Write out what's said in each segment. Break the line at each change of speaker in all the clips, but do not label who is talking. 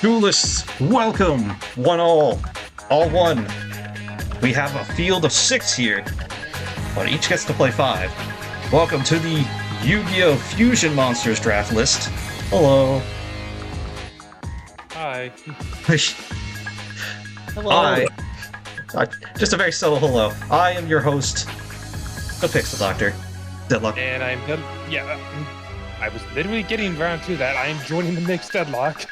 Duelists, welcome, one all one. We have a field of 6 here, but each gets to play 5. Welcome to the Yu-Gi-Oh! Fusion Monsters draft list. Hello.
Hi.
Hello.
Hi. Just a very subtle hello. I am your host, the Pixel Doctor, Deadlock.
And I'm I was literally getting around to that. I am joining the mix, Deadlock.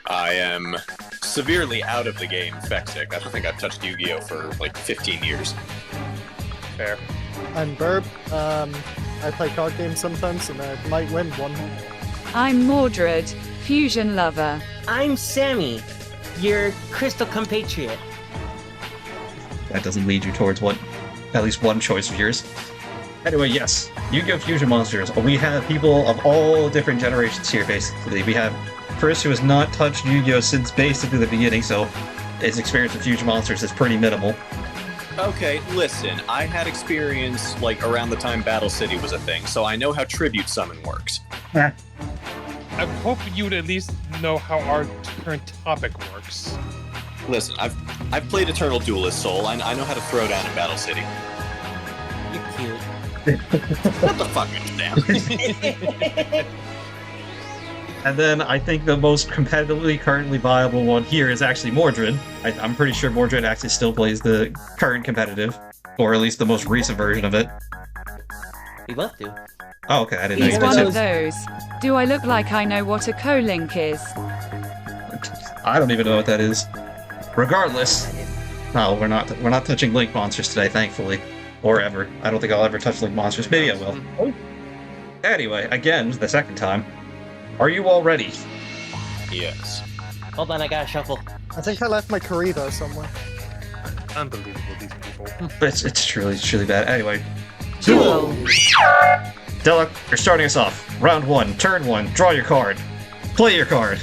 I am severely out of the game, Fexic. I don't think I've touched Yu-Gi-Oh! For like 15 years.
Fair.
I'm Burb. I play card games sometimes, and I might win one.
I'm Mordred, Fusion Lover.
I'm Sammy, your crystal compatriot.
That doesn't lead you towards at least one choice of yours. Anyway, yes, Yu-Gi-Oh! Fusion Monsters. We have people of all different generations here, basically. We have Chris, who has not touched Yu-Gi-Oh! Since basically the beginning, so his experience with Fusion Monsters is pretty minimal.
Okay, listen, I had experience like around the time Battle City was a thing, so I know how Tribute Summon works.
I hope you would at least know how our current topic works.
Listen, I've played Eternal Duelist Soul. I know how to throw down in Battle City.
You're cute.
What the fuck, down?
And then I think the most competitively currently viable one here is actually Mordred. I'm pretty sure Mordred actually still plays the current competitive, or at least the most recent version of it.
We both do.
Oh, okay, I didn't know
He's
you
one
did
of
too.
those. Do I look like I know what a co-link is?
I don't even know what that is. Regardless, no, we're not touching Link monsters today, thankfully, or ever. I don't think I'll ever touch Link monsters. Maybe I will. Anyway, again, the second time. Are you all ready?
Yes.
Hold on, I gotta shuffle.
I think I left my Corrido somewhere.
Unbelievable, these people.
It's truly bad. Anyway,
Duel.
Della, you're starting us off. Round 1, turn 1, draw your card. Play your card.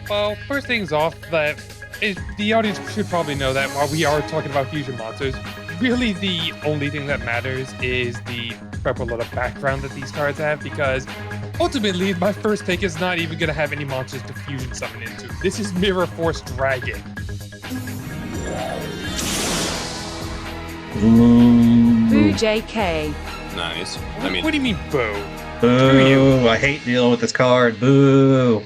Well, first things off, the audience should probably know that while we are talking about fusion monsters, really the only thing that matters is the prevalent of background that these cards have, because ultimately my first pick is not even going to have any monsters to fusion summon into. This is Mirror Force Dragon.
Boo JK.
Nice.
What do you mean, boo?
Boo! I hate dealing with this card. Boo!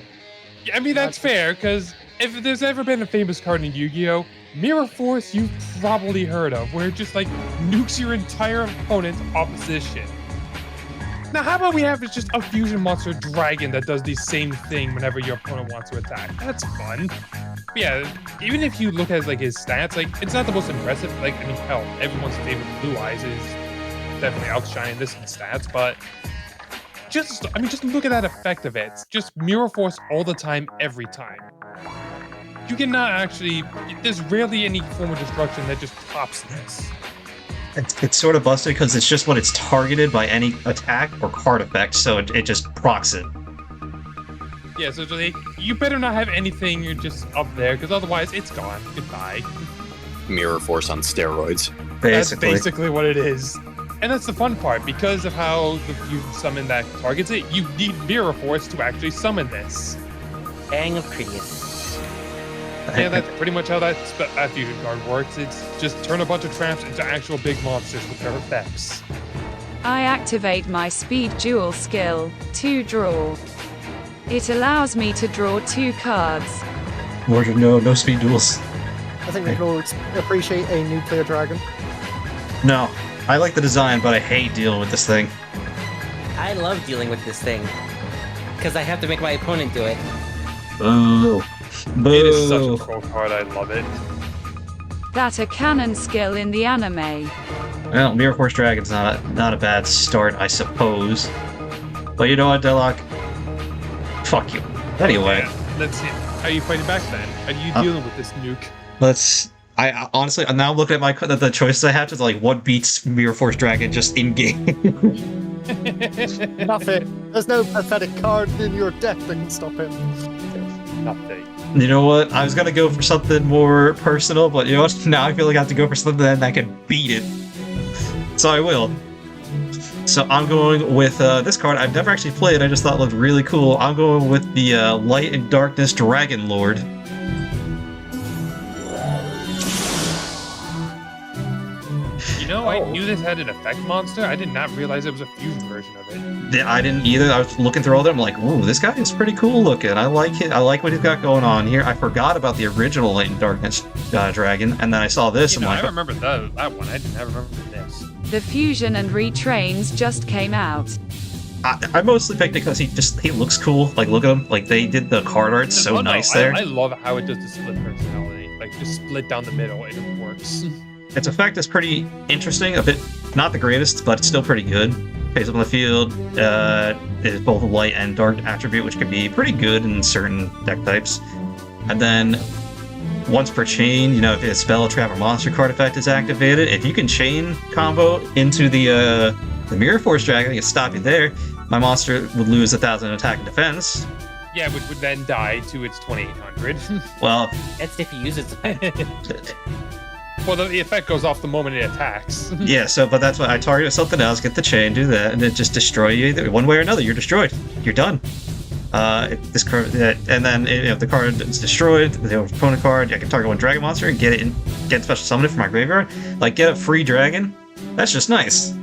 I mean, that's fair, because if there's ever been a famous card in Yu-Gi-Oh!, Mirror Force you've probably heard of, where it just, like, nukes your entire opponent's opposition. Now, how about we have just a fusion monster dragon that does the same thing whenever your opponent wants to attack? That's fun. But yeah, even if you look at, like, his stats, like, it's not the most impressive. Like, I mean, hell, everyone's favorite Blue Eyes is definitely outshining this in stats, but just look at that effect of it. It's just Mirror Force all the time, every time. You cannot actually, there's rarely any form of destruction that just tops this.
It's sort of busted because it's just when it's targeted by any attack or card effect, so it just procs it.
Yeah, so you better not have anything you're just up there, because otherwise it's gone. Goodbye.
Mirror Force on steroids.
That's basically what it is. And that's the fun part, because of how the fusion summon that targets it, you need Mirror Force to actually summon this.
Bang of Prius.
Yeah, that's pretty much how that fusion card works. It's just turn a bunch of traps into actual big monsters with their effects.
I activate my Speed Duel skill, to draw. It allows me to draw 2 cards.
Mordred, no speed duels.
I think we will appreciate a nuclear dragon.
No. I like the design, but I hate dealing with this thing.
I love dealing with this thing. Because I have to make my opponent do it.
Boo. Boo.
It is such a troll card, I love it.
That a canon skill in the anime.
Well, Mirror Force Dragon's not a bad start, I suppose. But you know what, Delock? Fuck you. Anyway.
Yeah, let's see. How are you fighting back then? How are you dealing with this nuke?
I honestly, I'm now looking at the choices I have to like what beats Mirror Force Dragon just in game.
Nothing. There's no pathetic card in your deck that can stop him.
Nothing.
You know what? I was gonna go for something more personal, but you know what? Now I feel like I have to go for something that can beat it. So I will. So I'm going with this card. I've never actually played. I just thought it looked really cool. I'm going with the Light and Darkness Dragon Lord.
You know, I knew this had an effect monster. I did not realize it was a fusion version of it.
Yeah, I didn't either. I was looking through all of them, like, ooh, this guy is pretty cool looking. I like it. I like what he's got going on here. I forgot about the original Light and Darkness Dragon, and then I saw this.
You know, I remember that one. I did not remember this.
The fusion and retrains just came out.
I mostly picked it because he looks cool. Like, look at him. Like, they did the card art so nice there.
I love how it does the split personality. Like, just split down the middle, and it works.
Its effect is pretty interesting. A bit, not the greatest, but it's still pretty good. Face up on the field is both a light and dark attribute, which can be pretty good in certain deck types. And then, once per chain, you know, if a spell, trap, or monster card effect is activated, if you can chain combo into the Mirror Force Dragon, it can stop you there. My monster would lose 1,000 attack and defense.
Yeah, which would then die to its 2,800.
Well,
That's if he uses it.
Well, the effect goes off the moment it attacks.
yeah, but that's why I target something else, get the chain, do that, and it just destroy you either one way or another. You're destroyed. You're done. This card, and then if the card is destroyed, the opponent card, I can target one dragon monster and get special summon it from my graveyard. Like, get a free dragon. That's just nice.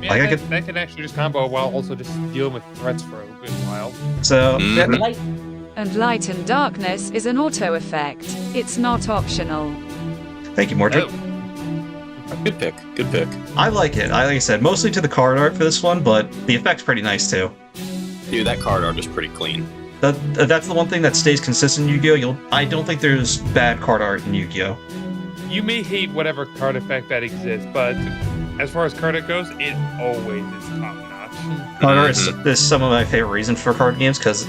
Yeah,
Like,
that can actually just combo while also just dealing with threats for a good while.
So,
Light.
And Light and Darkness is an auto effect. It's not optional.
thank you, Mordred.
Good pick. Good pick.
I like it. Like I said, mostly to the card art for this one, but the effect's pretty nice too.
Dude, that card art is pretty clean.
That's the one thing that stays consistent in Yu-Gi-Oh! I don't think there's bad card art in Yu-Gi-Oh!
You may hate whatever card effect that exists, but as far as card art goes, it always is top notch.
Card art is some of my favorite reasons for card games because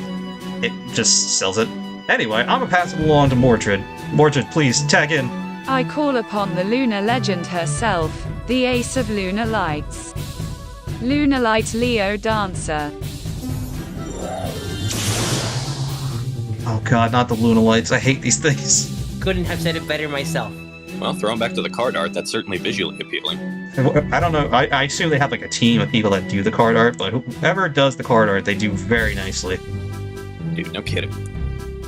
it just sells it. Anyway, I'm gonna pass it along to Mordred. Mordred, please tag in.
I call upon the lunar legend herself, the ace of lunar lights. Lunar Light Leo Dancer.
Oh god, not the Luna Lights. I hate these things.
Couldn't have said it better myself.
Well, throwing back to the card art, that's certainly visually appealing.
I don't know. I assume they have like a team of people that do the card art, but whoever does the card art, they do very nicely.
Dude, no kidding.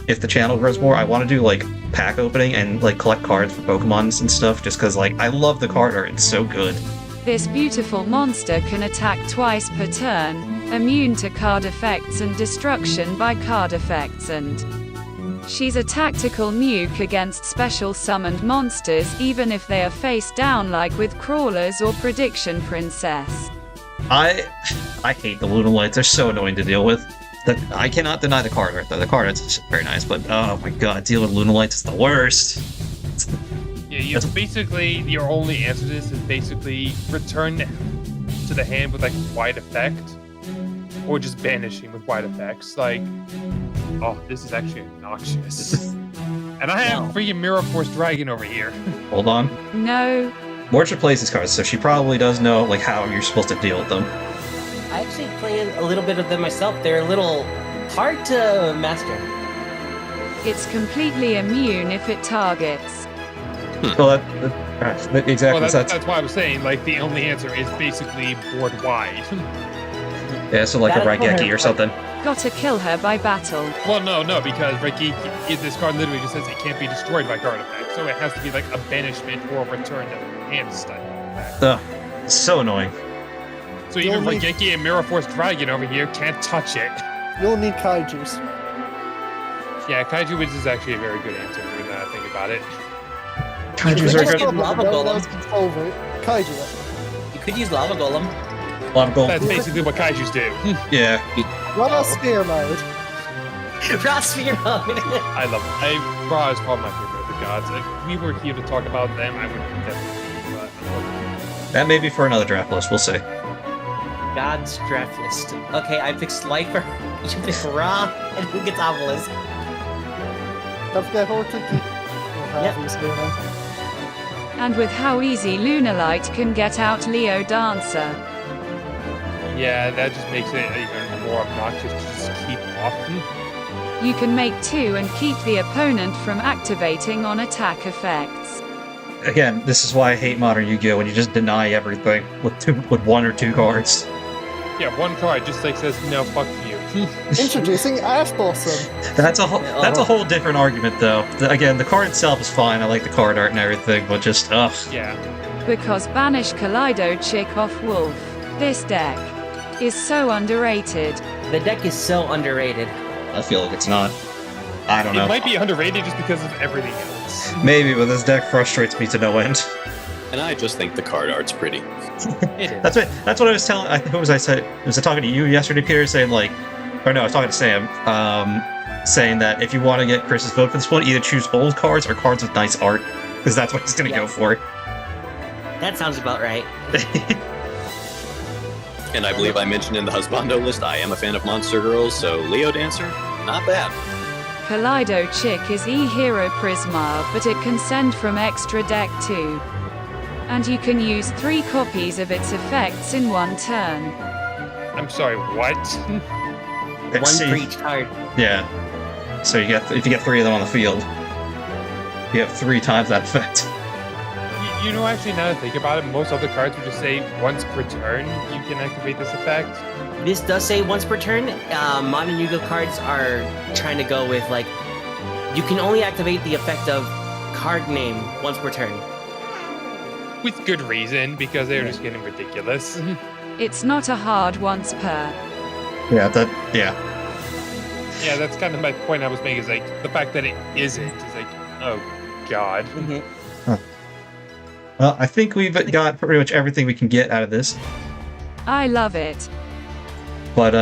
If the channel grows more, I want to do like pack opening and like collect cards for Pokemons and stuff, just because like I love the card art. It's so good.
This beautiful monster can attack twice per turn, immune to card effects and destruction by card effects, and she's a tactical nuke against special summoned monsters even if they are face down, like with Crawlers or Prediction Princess.
I hate the Luna Lights. They're so annoying to deal with. I cannot deny the card art though. The card art's very nice, but oh my god, dealing with Luna Lights is the worst.
Yeah, basically, your only answer to this is basically return to the hand with like wide effect, or just banishing with wide effects. Like, oh, this is actually obnoxious. And I have freaking Mirror Force Dragon over here.
Hold on.
No.
Mordred plays these cards, so she probably does know like how you're supposed to deal with them.
I actually play a little bit of them myself. They're a little hard to master.
It's completely immune if it targets.
Well, exactly.
Well, that's why I was saying, like, the only answer is basically board wide.
Yeah, so like a Raigeki or something.
Gotta kill her by battle.
Well, no, because this card literally just says it can't be destroyed by card effect, so it has to be like a banishment or a return to hand style.
Ugh, it's so annoying.
So even Raigeki and Mirror Force Dragon over here can't touch it.
You'll need kaijus.
Yeah, Kaiju Wiz is actually a very good answer when I think about it.
Kaiju's
You
are
could
good.
use Lava Golem.
Over it. Kaiju.
You could use Lava Golem.
Lava Golem.
That's basically what Kaijus do.
Yeah.
What a spear mode.
Raw Sphere Mode.
I love them. Ra is probably my favorite of the gods. If we were here to talk about them, I would definitely but
That may be for another draft list. We'll see.
God's draft list. Okay, I picked Slifer, you pick Ra, and who gets Obelisk?
Don't forget Hortiki.
Yep.
And with how easy Lunar Light can get out Leo Dancer.
yeah, that just makes it even more obnoxious to just keep off.
You can make 2 and keep the opponent from activating on attack effects.
again, this is why I hate modern Yu-Gi-Oh! When you just deny everything with one or two cards.
Yeah, one card just like says, no, fuck you.
Introducing Ash Blossom.
That's a whole different argument, though. Again, the card itself is fine. I like the card art and everything, but just ugh.
Yeah.
Because banish Kaleido Chick off Wolf. This deck is so underrated.
The deck is so underrated.
I feel like it's not. I don't know.
It might be underrated just because of everything else.
Maybe, but this deck frustrates me to no end.
And I just think the card art's pretty.
It is.
That's what I was telling. I think was I talking to you yesterday, Peter, saying like, or no, I was talking to Sam, saying that if you want to get Chris's vote for this one, either choose old cards or cards with nice art, because that's what he's gonna go for.
That sounds about right.
And I believe I mentioned in the husbando list, I am a fan of Monster Girls, so Leo Dancer, not bad.
Kaleido Chick is E-Hero Prisma, but it can send from extra deck too. And you can use 3 copies of its effects in one turn.
I'm sorry, what?
One for each card.
Yeah. So if you get 3 of them on the field, you have 3 times that effect.
You know, actually, now that I think about it, most other cards would just say once per turn you can activate this effect.
This does say once per turn. Modern Yu-Gi-Oh cards are trying to go with, like, you can only activate the effect of card name once per turn.
With good reason, because they're just getting ridiculous.
It's not a hard once per.
Yeah.
Yeah, that's kind of my point I was making, is like, the fact that it isn't is like, oh, God.
Well, I think we've got pretty much everything we can get out of this.
I love it.
But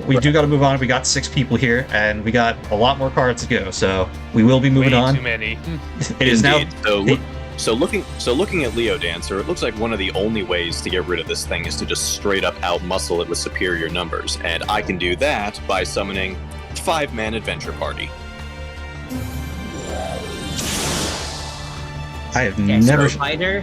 we do got to move on. We got 6 people here, and we got a lot more cards to go. So we will be moving
Way
on.
too many.
It is now.
Indeed. So looking at Leo Dancer, it looks like one of the only ways to get rid of this thing is to just straight up outmuscle it with superior numbers, and I can do that by summoning 5-man Adventure Party.
I have
Yeah,
never.
Fighter.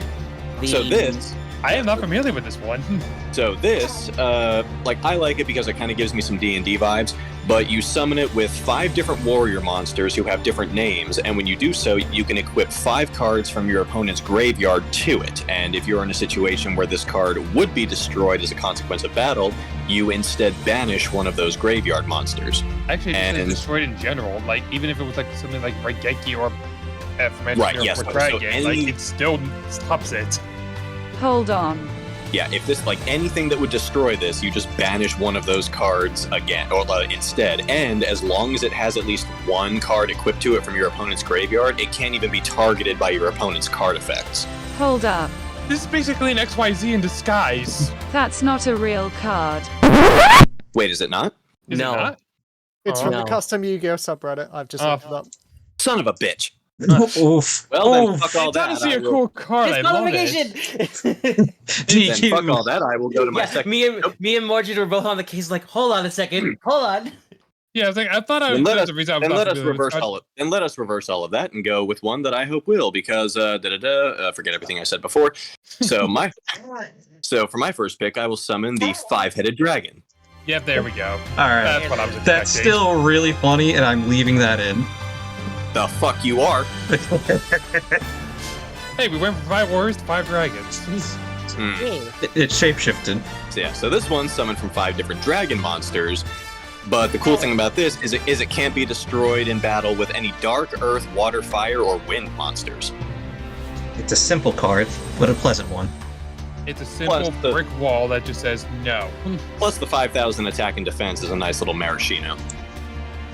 So this.
I am not familiar with this one.
So this, like, I like it because it kind of gives me some D&D vibes, but you summon it with 5 different warrior monsters who have different names, and when you do so, you can equip 5 cards from your opponent's graveyard to it, and if you're in a situation where this card would be destroyed as a consequence of battle, you instead banish one of those graveyard monsters.
Actually,
And-
it's destroyed in general. Like, even if it was like something like Raigeki or
Right, yes, so
Dragon,
any-
like, it still stops it.
Hold on.
Yeah, if this, like, anything that would destroy this, you just banish one of those cards again, or instead, and as long as it has at least 1 card equipped to it from your opponent's graveyard, it can't even be targeted by your opponent's card effects.
Hold up.
This is basically an XYZ in disguise.
That's not a real card.
Wait, is it not?
Is
No.
it not?
It's
Oh.
from
No.
the custom Yu-Gi-Oh subreddit. I've just looked it up.
Son of a bitch.
Oof.
Well, then,
Oof.
fuck all
It's
that.
honestly
I
a
will-
cool card. I
It's
love it.
qualification!
Then fuck all that. I will go to my
Yeah,
second.
me and Mordred were both on the case, like, hold on a second, hold on.
Yeah, I was like, I thought I was
Then let
that's
us,
the reason I was
then
not
let us
familiar with
reverse
this
all of, then let us reverse all of that and go with one that I hope will, because forget everything I said before. So for my first pick, I will summon the 5-headed dragon.
Yep, there we go.
All right.
That's what I was expecting.
That's still really funny, and I'm leaving that in.
The fuck you are.
Hey, we went from 5 warriors to 5 dragons.
Hey.
It's shapeshifted.
So yeah, so this one's summoned from 5 different dragon monsters. But the cool thing about this is it can't be destroyed in battle with any dark, earth, water, fire, or wind monsters.
It's a simple card, but a pleasant one.
It's a simple
Plus the-
brick wall that just says no.
Plus the 5,000 attack and defense is a nice little maraschino.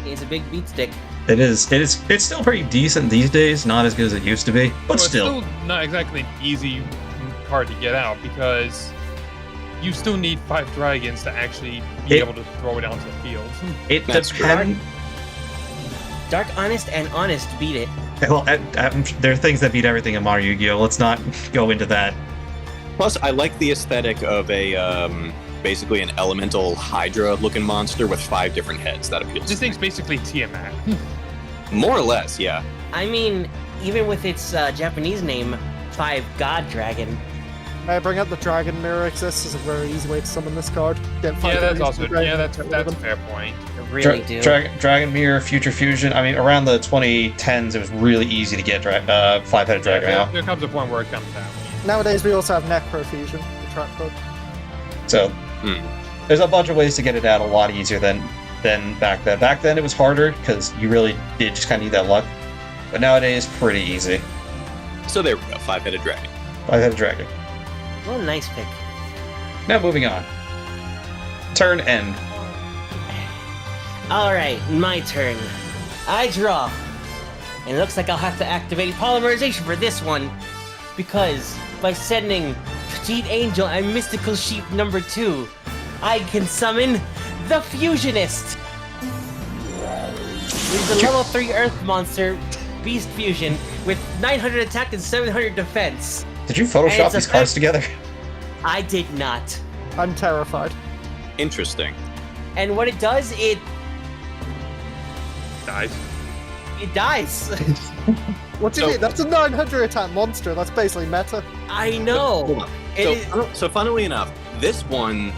It's a big beat stick.
It is. It's still pretty decent these days. Not as good as it used to be, but
Well,
still.
It's still not exactly an easy card to get out because you still need 5 dragons to actually be able to throw it onto the field.
It
That's
depends.
Dark Honest and Honest beat it.
Well, there are things that beat everything in Mario Yu-Gi-Oh! Let's not go into that.
Plus, I like the aesthetic of a basically an elemental Hydra-looking monster with 5 different heads. That appeals.
This
to me.
thing's basically Tiamat.
More or less, yeah.
I mean, even with its Japanese name, 5 God Dragon,
Bring up the Dragon Mirror exists as a very easy way to summon this card. Get
Yeah, that's also
that's
that's a fair point.
I really do.
Dragon Mirror, Future Fusion. I mean, around the 2010s, it was really easy to get five-headed dragon out.
There comes a point where it comes down.
Nowadays, we also have Necro Fusion, the trap card.
So there's a bunch of ways to get it out a lot easier than back then. Back then, it was harder because you really did just kind of need that luck. But nowadays, pretty easy.
So there we go, five-headed dragon.
Five-headed dragon.
What a nice pick.
Now moving on. Turn end.
Alright, my turn. I draw. And it looks like I'll have to activate polymerization for this one. Because by sending Petite Angel and Mystical Sheep number 2, I can summon the Fusionist. He's a level 3 Earth monster, Beast Fusion, with 900 attack and 700 defense.
Did you Photoshop these cards together?
I did not.
I'm terrified.
Interesting.
And what it does, it
Dies.
dies.
What do you mean? That's a 900 attack monster. That's basically meta.
I know.
So funnily enough, this one,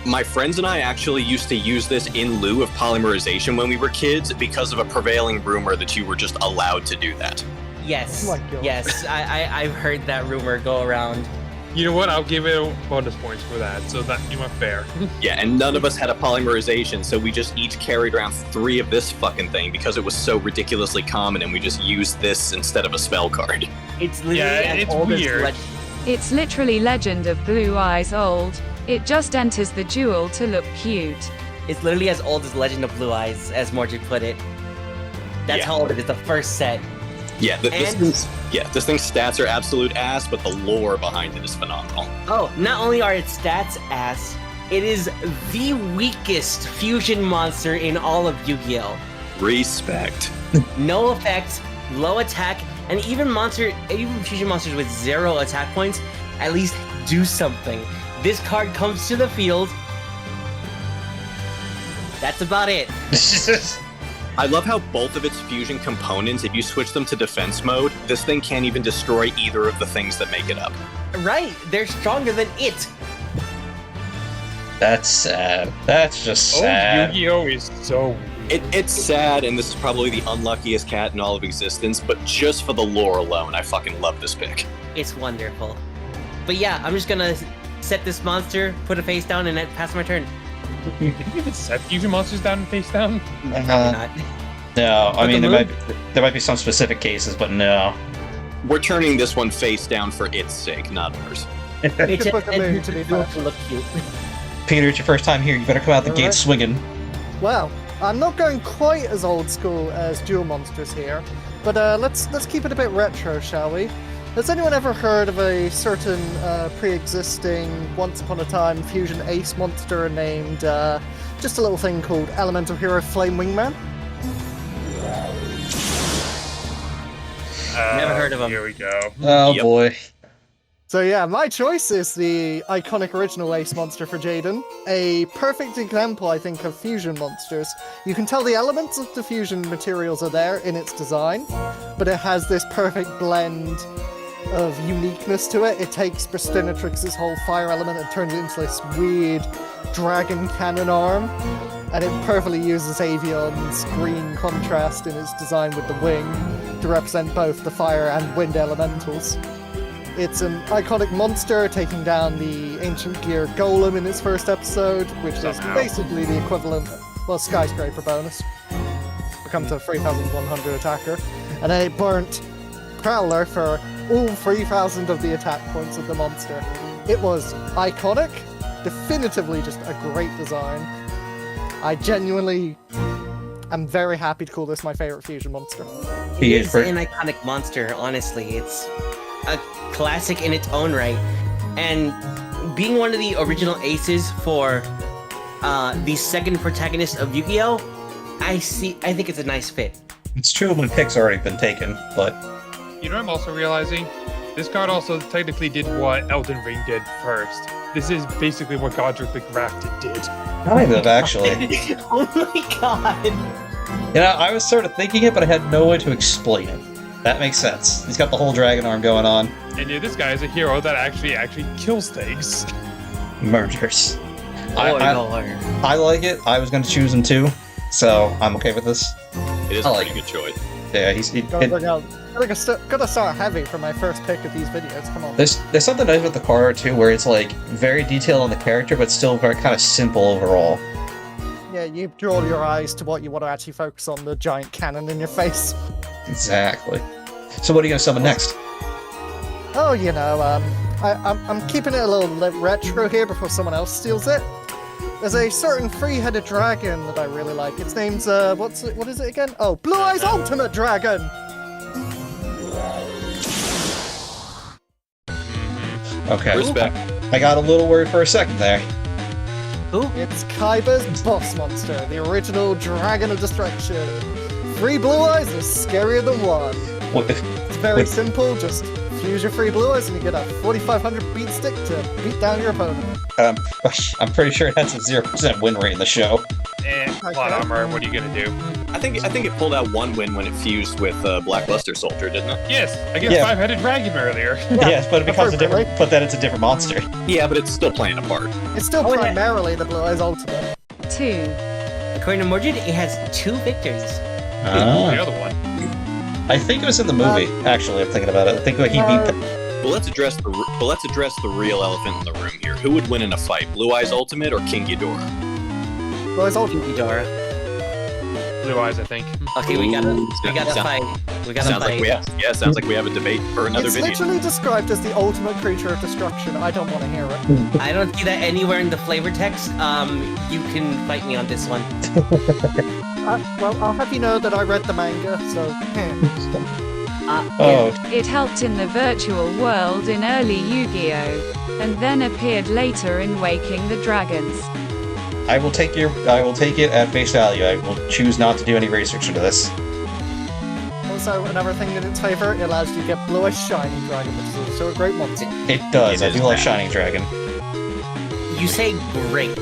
my friends and I actually used to use this in lieu of polymerization when we were kids because of a prevailing rumor that you were just allowed to do that.
Yes.
Oh my God.
Yes. I've heard that rumor go around.
You know what? I'll give it bonus points for that, so that you are fair.
Yeah, and none of us had a polymerization, so we just each carried around 3 of this fucking thing because it was so ridiculously common, and we just used this instead of a spell card.
It's literally as
it's
old
weird.
as
It's literally Legend of Blue Eyes old. It just enters the duel to look cute.
It's literally as old as Legend of Blue Eyes, as Mordred put it. That's
Yeah.
how old it is. The first set.
Yeah, this
And-
thing's stats are absolute ass, but the lore behind it is phenomenal.
Oh, not only are its stats ass, it is the weakest fusion monster in all of Yu-Gi-Oh!
Respect.
No effect, low attack, and even fusion monsters with 0 attack points at least do something. This card comes to the field. That's about it.
I love how both of its fusion components, if you switch them to defense mode, this thing can't even destroy either of the things that make it up.
Right, they're stronger than it.
That's sad. That's just sad.
Yu-Gi-Oh is so
It's sad, and this is probably the unluckiest cat in all of existence, but just for the lore alone, I fucking love this pick.
It's wonderful. But yeah, I'm just gonna set this monster, put a face down, and then pass my turn.
Did you even set fusion monsters down and face down?
Probably not.
No, I
But
mean
the
there might be some specific cases, but no.
We're turning this one face down for its sake, not ours.
It just
Look at me, to be fair.
look cute.
Peter, it's your first time here. You better come out the gate
Alright.
swinging.
Well, I'm not going quite as old school as Duel Monsters here, but let's keep it a bit retro, shall we? Has anyone ever heard of a certain pre-existing, once upon a time fusion ace monster named just a little thing called Elemental Hero Flame Wingman?
Never heard of 'em.
Here we go.
Oh
Yep.
boy.
So yeah, my choice is the iconic original ace monster for Jaden. A perfect example, I think, of fusion monsters. You can tell the elements of the fusion materials are there in its design, but it has this perfect blend of uniqueness to it. It takes Bristinatrix's whole fire element and turns it into this weird dragon cannon arm, and it perfectly uses Avion's green contrast in its design with the wing to represent both the fire and wind elementals. It's an iconic monster taking down the Ancient Gear Golem in its first episode, which is
Somehow.
basically the equivalent, well, Skyscraper bonus. Becomes a 3,100 attacker. And then it burnt Prowler for all 3,000 of the attack points of the monster. It was iconic, definitively just a great design. I genuinely am very happy to call this my favorite fusion monster.
It is an iconic monster, honestly. It's a classic in its own right. And being one of the original aces for the second protagonist of Yu-Gi-Oh! I think it's a nice fit.
It's true when pick's already been taken, but
You know what I'm also realizing? This card also technically did what Elden Ring did first. This is basically what Godric the Grafted did.
kind of actually.
Oh my god!
You know, I was sort of thinking it, but I had no way to explain it. That makes sense. He's got the whole dragon arm going on.
And yeah, this guy is a hero that actually kills things.
Mergers.
Oh,
I like it. I was going to choose him too, so I'm okay with this.
It is
I
a
like
pretty good choice.
Yeah,
Gotta start heavy for my first pick of these videos. Come on.
there's something nice with the card too, where it's like very detailed on the character, but still very kind of simple overall.
Yeah, you draw your eyes to what you want to actually focus on, the giant cannon in your face.
Exactly. So what are you going to summon next?
Oh, you know, I'm keeping it a little retro here before someone else steals it. There's a certain three-headed dragon that I really like. Its name's, what is it again? Oh, Blue Eyes Ultimate Dragon!
Okay.
Respect.
I got a little worried for a second there.
Who?
It's Kaiba's boss monster, the original Dragon of Destruction. 3 blue eyes is scarier than 1.
What-
It's very simple, just fuse your 3 blue eyes and you get a 4500 beat stick to beat down your opponent.
I'm pretty sure that's a 0% win rate in the show.
Plot armor, what are you gonna do?
I think it pulled out one win when it fused with Blackluster Soldier, didn't it?
Yes, I guess
Yeah.
5-headed dragon earlier.
Yes, but because
appropriately.
but then it's a different monster.
Yeah, but it's still playing a part.
It's still
Oh, yeah.
primarily the Blue Eyes Ultimate.
2,
According to Mordred, it has 2 victories.
The other one.
I think it was in the movie. Actually, I'm thinking about it. I think he beat.
But let's address the real elephant in the room here. Who would win in a fight, Blue Eyes Ultimate or King Ghidorah?
Blue Eyes Ultimate.
Ghidorah.
Blue eyes, I think.
Okay, we gotta
Sounds-
fight. We gotta
Sounds
fight.
sounds like we have a debate for another
It's
video.
literally described as the ultimate creature of destruction. I don't want to hear it.
I don't see that anywhere in the flavor text. You can fight me on this one.
Well, I'll have you know that I read the manga, so...
Oh,
it helped in the virtual world in early Yu-Gi-Oh! And then appeared later in Waking the Dragons.
I will take it at face value. I will choose not to do any research into this.
Also, another thing in its favor, it allows you to get Blue Eyes Shining Dragon, which is also a great monster.
It does.
It
I
is
do like
bad.
Shining Dragon.
You say great.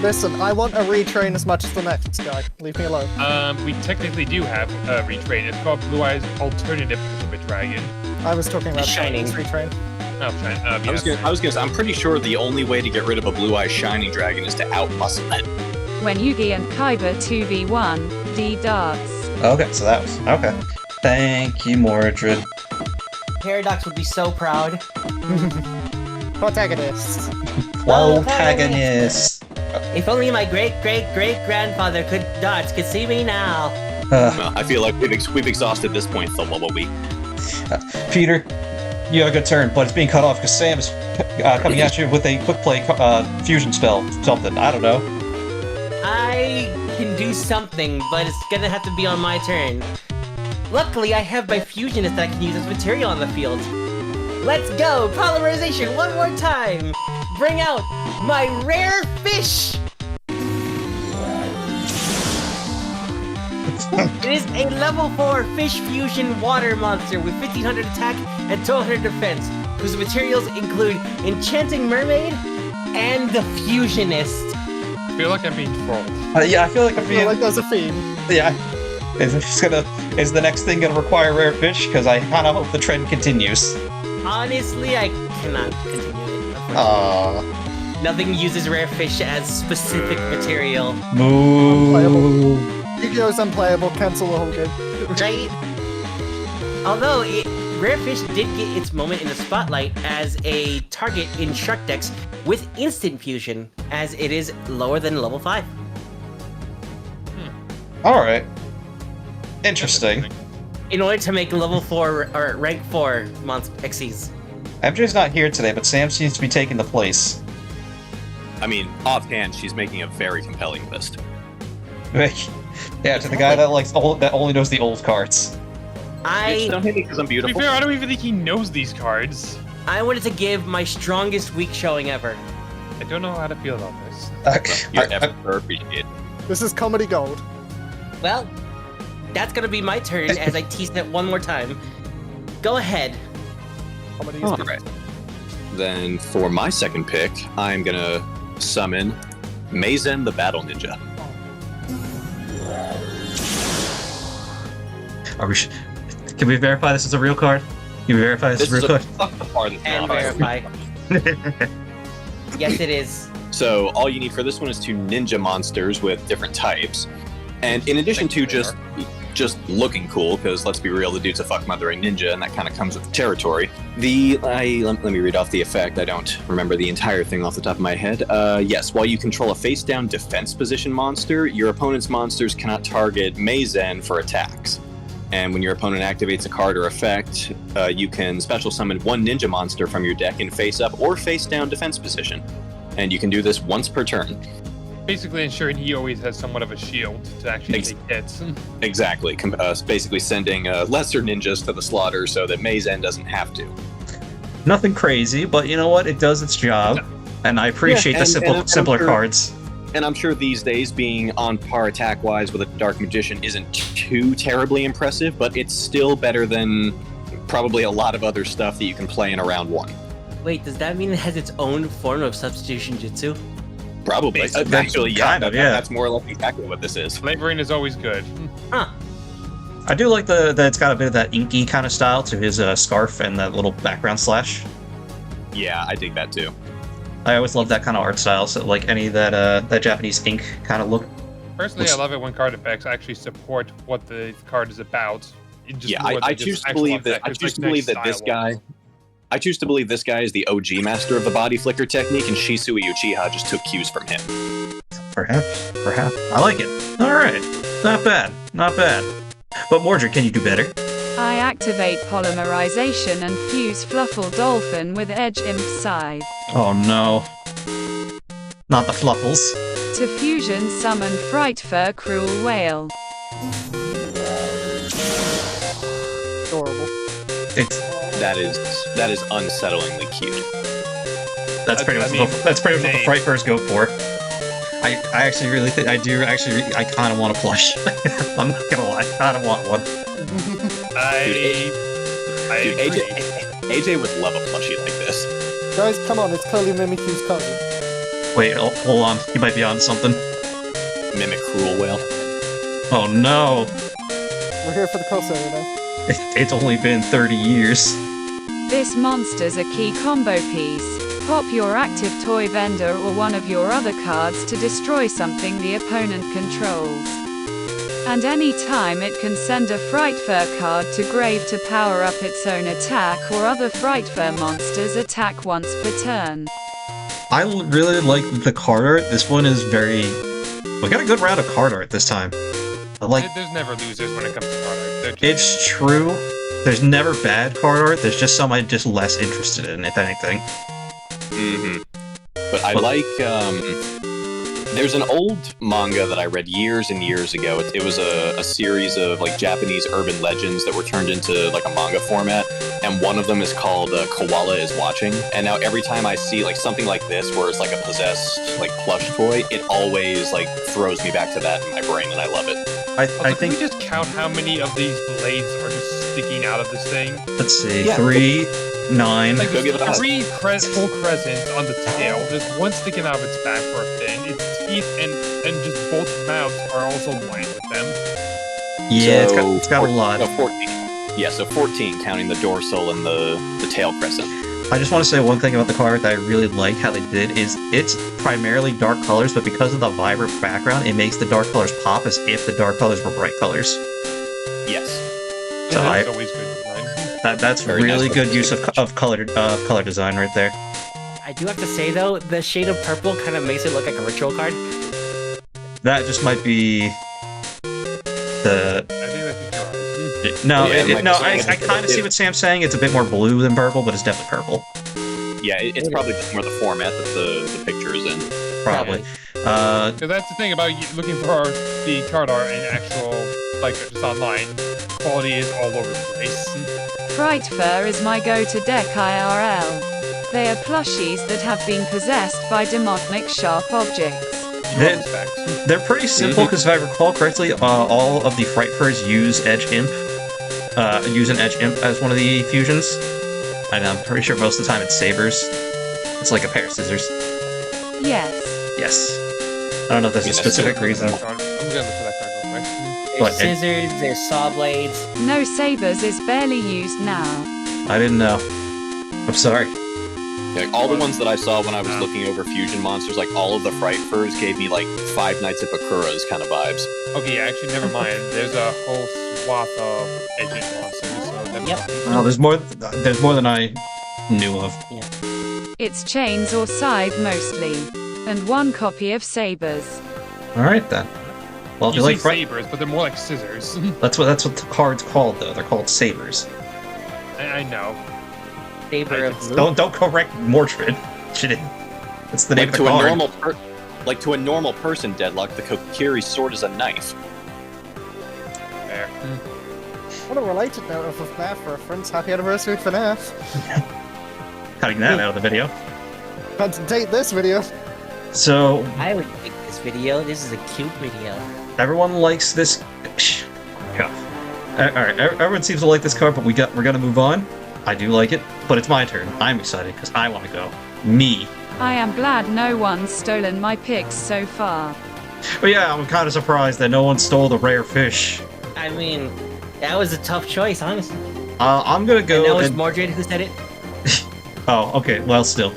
Listen, I want a retrain as much as the next guy. Leave me alone.
We technically do have a retrain. It's called Blue Eyes Alternative Ultimate Dragon.
I was talking about
Shining.
Shining's retrain.
Oh, fine.
I was gonna say, I'm pretty sure the only way to get rid of a Blue Eyes Shining Dragon is to outmuscle it.
When Yugi and Kaiba 2v1, D darts.
Okay, so that was okay. Thank you, Mordred.
Paradox would be so proud.
Protagonist.
Protagonist.
If only my great-great-great-grandfather darts could see me now.
Well, I feel like we've exhausted this point, so what will we?
Peter, you have a good turn, but it's being cut off because Sam is coming at you with a quick play fusion spell. Something. I don't know.
I can do something, but it's gonna have to be on my turn. Luckily, I have my fusionist that I can use as material on the field. Let's go! Polymerization one more time! Bring out my rare fish! It is a level 4 fish fusion water monster with 1500 attack and 1200 defense, whose materials include Enchanting Mermaid and the Fusionist.
I feel like I'm being trolled.
Yeah, I feel like
I
I'm
feel
being.
like there's a theme.
Yeah. Is the next thing gonna require rare fish? Because I kind of hope the trend continues.
Honestly, I cannot continue it.
Aww.
Nothing uses rare fish as specific material,
Moo.
Yu-Gi-Oh's unplayable. Cancel the whole game.
right? Although, rare fish did get its moment in the spotlight as a target in Shark decks with instant fusion, as it is lower than level 5.
Alright. Interesting.
In order to make level 4 or rank 4 Xyz.
MJ's not here today, but Sam seems to be taking the place.
I mean, offhand, she's making a very compelling list.
Yeah, to the guy that that only knows the old cards.
Bitch, don't hit me because I'm
To be
beautiful.
fair, I don't even think he knows these cards.
I wanted to give my strongest week showing ever.
I don't know how to feel about this.
Your effort are appreciated.
This is comedy gold.
Well, that's gonna be my turn as I tease it one more time. Go ahead.
Comedy is
All
good.
right. Then for my second pick, I'm gonna summon Maizen the Battle Ninja.
Can we verify this is a real card? You verify this
This
real
is
quick?
fuck the part that's
And
not
verify. Yes, it is.
So all you need for this one is 2 ninja monsters with different types. And in addition to just looking cool, because let's be real, the dude's a fuck-mothering ninja, and that kind of comes with the territory. Let me read off the effect. I don't remember the entire thing off the top of my head. Yes, while you control a face-down defense position monster, your opponent's monsters cannot target Meizen for attacks. And when your opponent activates a card or effect, you can special summon 1 ninja monster from your deck in face-up or face-down defense position. And you can do this once per turn.
Basically ensuring he always has somewhat of a shield to actually take hits.
Exactly. Basically sending lesser ninjas to the slaughter so that Meizen doesn't have to.
Nothing crazy, but you know what? It does its job, and I appreciate the simpler cards.
And I'm sure these days being on par attack-wise with a Dark Magician isn't too terribly impressive, but it's still better than probably a lot of other stuff that you can play in a round 1.
Wait, does that mean it has its own form of substitution jutsu?
Probably.
Basically,
Actually, yeah,
kind of, yeah.
That's more or less exactly what this is.
Flavoring is always good.
Huh.
I do like that it's got a bit of that inky kind of style to his scarf and that little background slash.
Yeah, I dig that too.
I always love that kind of art style, so like any of that Japanese ink kind of look.
Personally, I love it when card effects actually support what the card is about.
Yeah, I choose to believe that. I choose to believe that this guy. I choose to believe this guy is the OG master of the body flicker technique, and Shisui Uchiha just took cues from him.
Perhaps. I like it. All right, not bad. But Mordred, can you do better?
I activate polymerization and fuse Fluffle Dolphin with Edge Imp Scythe.
Oh no. Not the Fluffles.
To fusion summon Frightfur Cruel Whale.
Adorable.
That is unsettlingly cute.
That's pretty much what the Frightfurs go for. I actually really think I kind of want a plush. I'm not gonna lie, I kind of want one.
Dude, AJ would love a plushie like this.
Guys, come on, it's Curly Mimikyu's cousin.
Wait, hold on, you might be on something.
Mimic Cruel Whale.
Oh no,
We're here for the crossover now.
it's only been 30 years.
This monster's a key combo piece. Pop your active toy vendor or one of your other cards to destroy something the opponent controls. And any time it can send a Frightfur card to grave to power up its own attack or other Frightfur monsters attack once per turn.
I really like the card art. This one is very... We got a good round of card art this time. I like...
There's never losers when it comes to card art.
It's true. There's never bad card art. There's just some I'm just less interested in, if anything.
Mm-hmm. But I like, there's an old manga that I read years and years ago. It was a series of like Japanese urban legends that were turned into like a manga format, and one of them is called Koala is Watching. And now every time I see like something like this where it's like a possessed like plush toy, it always like throws me back to that in my brain, and I love it.
I
Can
think...
we just count how many of these blades are just sticking out of this thing?
Let's see,
Yeah.
3, 9...
Like
Go give it a
three full crescents on the tail. There's one sticking out of its back for a fin. Its teeth and just both mouths are also lined with them.
Yeah,
So,
it's got a lot.
No, 14. Yeah, so 14 counting the dorsal and the tail crescent.
I just want to say one thing about the card art that I really like how they did is it's primarily dark colors, but because of the vibrant background, it makes the dark colors pop as if the dark colors were bright colors.
Yes.
So
That's always good design.
that's
Very
really
nice
good use of color design right there.
I do have to say though, the shade of purple kind of makes it look like a ritual card.
That just might be the...
I think that's just your eyes.
No,
Yeah,
I kind of see what Sam's saying. It's a bit more blue than purple, but it's definitely purple.
Yeah, it's probably just more the format that the picture is in.
Probably.
So that's the thing about looking for the card art and actual, like, just online. Quality is all over the place.
Frightfur is my go-to deck IRL. They are plushies that have been possessed by demonic sharp objects.
They're-
Respect.
They're pretty simple because if I recall correctly, all of the Frightfurs use Edge Imp. Use an Edge Imp as one of the fusions. And I'm pretty sure most of the time it's sabers. It's like a pair of scissors.
Yes.
Yes. I don't know if there's a specific reason.
I'm gonna look for that card real quick.
There's
What,
scissors, there's saw blades.
No sabers is barely used now.
I didn't know. I'm sorry.
Yeah, like, all the ones that I saw when I was looking over fusion monsters, like all of the Fright Furs gave me like Five Nights at Bakura's kind of vibes.
Okay, actually, never mind. There's a whole swath of agent monsters. So never
Yep.
mind.
Oh, there's more than I knew of.
It's chains or scythe mostly. And one copy of sabers.
Alright then. Well, if
You
you
say
like Fright...
sabers, but they're more like scissors.
That's what the card's called, though. They're called sabers.
I know.
Saber of Blue.
Don't correct Mordred. Shit. That's the name
Like
of the
to
card.
to a normal person, Deadlock, the Kokiri's sword is a knife.
There.
What a related note of FNAF reference. Happy anniversary, FNAF.
Cutting that out of the video.
Had to date this video.
So,
I would like this video. This is a cute video.
everyone likes this... Yeah. Alright, everyone seems to like this card, but we're gonna move on. I do like it, but it's my turn. I'm excited, because I want to go. Me.
I am glad no one's stolen my picks so far.
But yeah, I'm kind of surprised that no one stole the rare fish.
I mean, that was a tough choice, honestly.
I'm gonna go...
And that was
and-
Mordred who said it.
Oh, okay, well, still.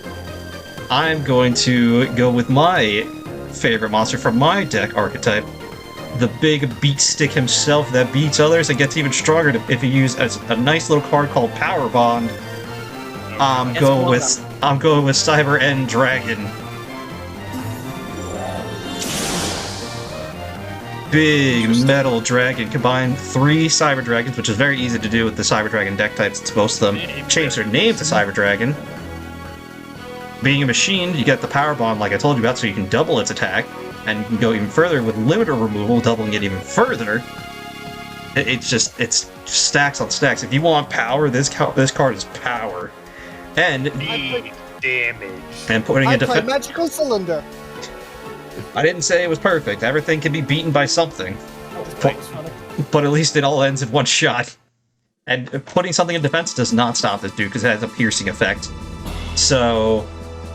I'm going to go with my favorite monster from my deck archetype. The big beat stick himself that beats others and gets even stronger if you use a nice little card called Power Bond. I'm going with Cyber End Dragon. Big metal dragon. Combine 3 Cyber Dragons, which is very easy to do with the Cyber Dragon deck types. It's most of them change their name to Cyber Dragon. Being a machine, you get the Power Bond like I told you about, so you can double its attack, and you can go even further with limiter removal, doubling it even further. It's just stacks on stacks. If you want power, this card is power. And
Damage.
and putting
I
it
play Magical Cylinder.
I didn't say it was perfect. Everything can be beaten by something,
That's funny.
but at least it all ends in one shot. And putting something in defense does not stop this dude because it has a piercing effect. So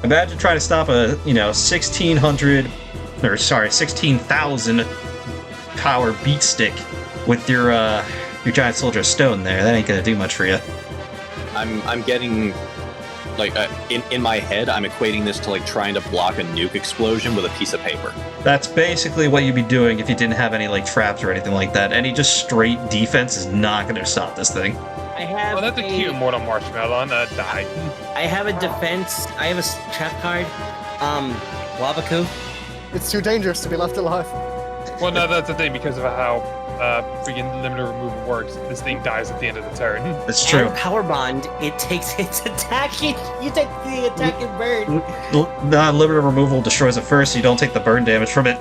imagine trying to stop a 16,000 power beat stick with your giant soldier of stone there. That ain't gonna do much for you.
I'm getting like in my head, I'm equating this to like trying to block a nuke explosion with a piece of paper.
That's basically what you'd be doing if you didn't have any like traps or anything like that. Any just straight defense is not gonna stop this thing.
I have
Oh, that's a cute Mortal Marshmallow on a die.
I have a defense. I have a trap card. Wabaku.
It's too dangerous to be left alive.
Well, no, that's the thing because of how freaking limiter removal works. This thing dies at the end of the turn.
It's true.
And Power Bond. It takes its attack. You take the attack and burn.
Limiter removal destroys it first, so you don't take the burn damage from it.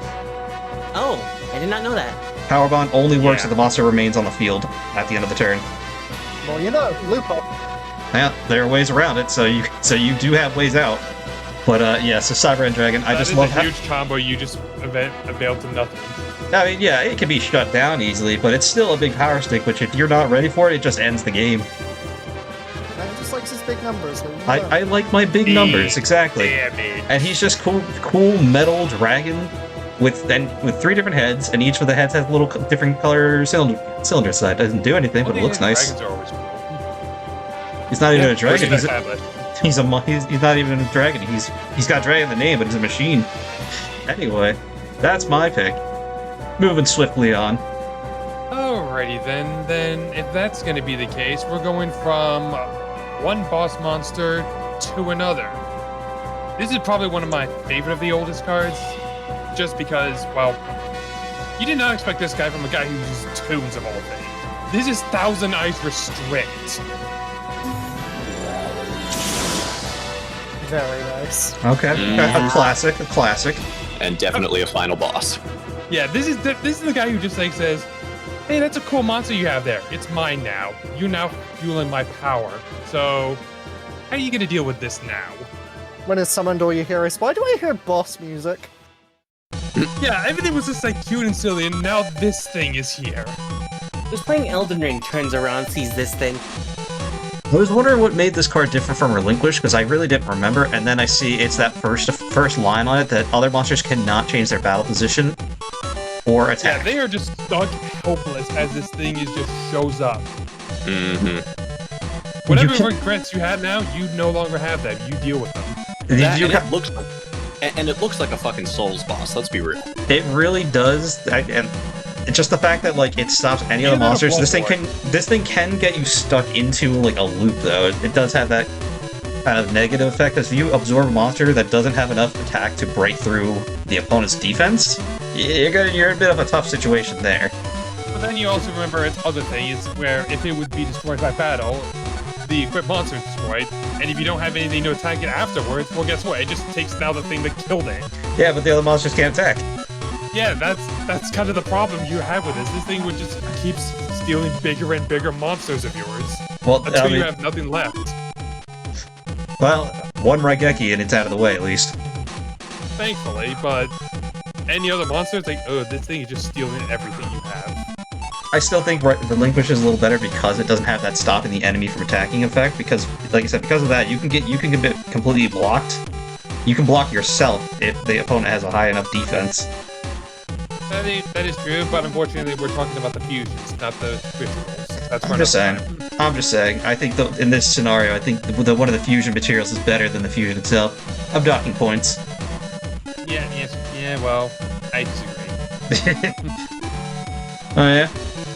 Oh, I did not know that.
Power Bond only works
Yeah.
if the monster remains on the field at the end of the turn.
Well, you know, loophole.
Yeah, there are ways around it, so you do have ways out. But yeah, so Cyber End Dragon, I
That
just
is
love
a huge combo. You just availed to nothing.
I mean, yeah, it can be shut down easily, but it's still a big power stick, which if you're not ready for it, it just ends the game.
Man just likes his big numbers.
I like my big numbers, exactly.
Damage.
And he's just cool metal dragon with 3 different heads, and each of the heads has a little different color cylinder side. Doesn't do anything, but it looks nice.
Dragons are always cool.
He's not even a dragon.
Where's
He's
that tablet?
he's not even a dragon. He's got dragon in the name, but he's a machine. Anyway, that's my pick. Moving swiftly on.
Alrighty then if that's gonna be the case, we're going from one boss monster to another. This is probably one of my favorite of the oldest cards, just because, well, you did not expect this guy from a guy who uses tunes of all things. This is Thousand Eyes Restrict.
Very nice.
Okay, a classic.
And definitely a final boss.
Yeah, this is the guy who just like says, "Hey, that's a cool monster you have there. It's mine now. You're now fueling my power. So, how are you gonna deal with this now?"
When it's summoned all you hear is, why do I hear boss music?
Yeah, everything was just like cute and silly, and now this thing is here.
Who's playing Elden Ring turns around, sees this thing.
I was wondering what made this card different from Relinquish, because I really didn't remember, and then I see it's that first line on it that other monsters cannot change their battle position or
Yeah,
attack.
they are just stuck helpless as this thing just shows up.
Mm-hmm.
Whatever regrets you had now, you no longer have them. You deal with them.
And it looks like a fucking Souls boss. Let's be real.
It really does, and it's just the fact that like it stops any other monsters. This thing can get you stuck into like a loop though. It does have that kind of negative effect, because if you absorb a monster that doesn't have enough attack to break through the opponent's defense, you're in a bit of a tough situation there.
But then you also remember its other thing is where if it would be destroyed by battle, the equipped monster is destroyed, and if you don't have anything to attack it afterwards, well, guess what? It just takes down the thing that killed it.
Yeah, but the other monsters can't attack.
Yeah, that's kind of the problem you have with this. This thing would just keep stealing bigger and bigger monsters of yours until you have nothing left.
Well, one Raigeki and it's out of the way at least.
Thankfully, but any other monsters, like, oh, this thing is just stealing everything you have.
I still think Relinquish is a little better because it doesn't have that stopping the enemy from attacking effect, because, like I said, because of that, you can get completely blocked. You can block yourself if the opponent has a high enough defense.
That is true, but unfortunately we're talking about the fusions, not the rituals. That's
I'm just saying. I think in this scenario, I think one of the fusion materials is better than the fusion itself. I'm docking points.
Yeah, well, I disagree.
Oh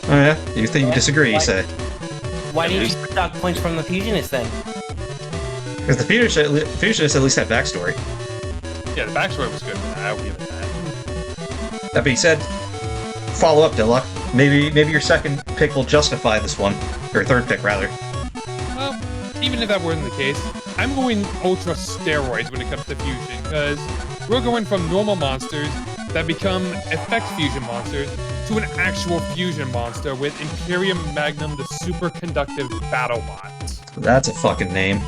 yeah? You think you disagree, you say?
Why didn't you dock points from the fusionist then?
Because the fusionists at least have backstory.
Yeah, the backstory was good. I'll give it that.
That being said, follow up, Dilla. Maybe your second pick will justify this one, or third pick rather.
Well, even if that weren't the case, I'm going ultra steroids when it comes to fusion, because we're going from normal monsters that become effect fusion monsters to an actual fusion monster with Imperium Magnum, the superconductive BattleBot.
That's a fucking name.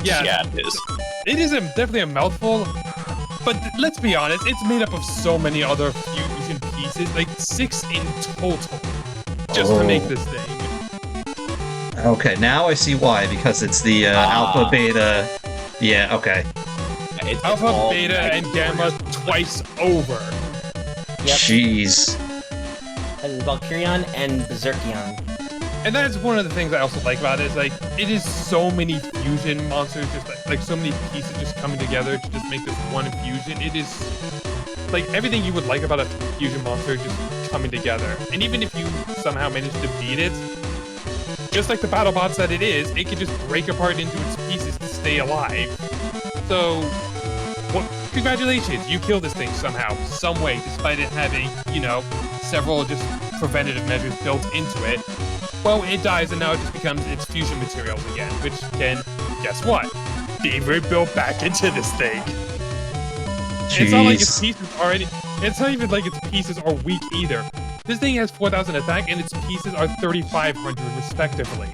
Yeah, it is.
It is definitely a mouthful, but let's be honest, it's made up of so many other fusion pieces, like 6 in total, just to make this thing.
Okay, now I see why, because it's the alpha, beta... Yeah, okay.
It's
alpha, beta, and gamma twice over.
Yep.
Jeez.
And Valkyrion and Berserkion.
And that's one of the things I also like about it, is like, it is so many fusion monsters, just like so many pieces just coming together to just make this one fusion. It is like everything you would like about a fusion monster just coming together. And even if you somehow manage to beat it, just like the BattleBots that it is, it can just break apart into its pieces to stay alive. So, well, congratulations, you killed this thing somehow, some way, despite it having, several just preventative measures built into it. Well, it dies and now it just becomes its fusion materials again, which can, guess what? Be rebuilt back into this thing.
Jeez.
It's not like its pieces already. It's not even like its pieces are weak either. This thing has 4,000 attack and its pieces are 3,500 respectively.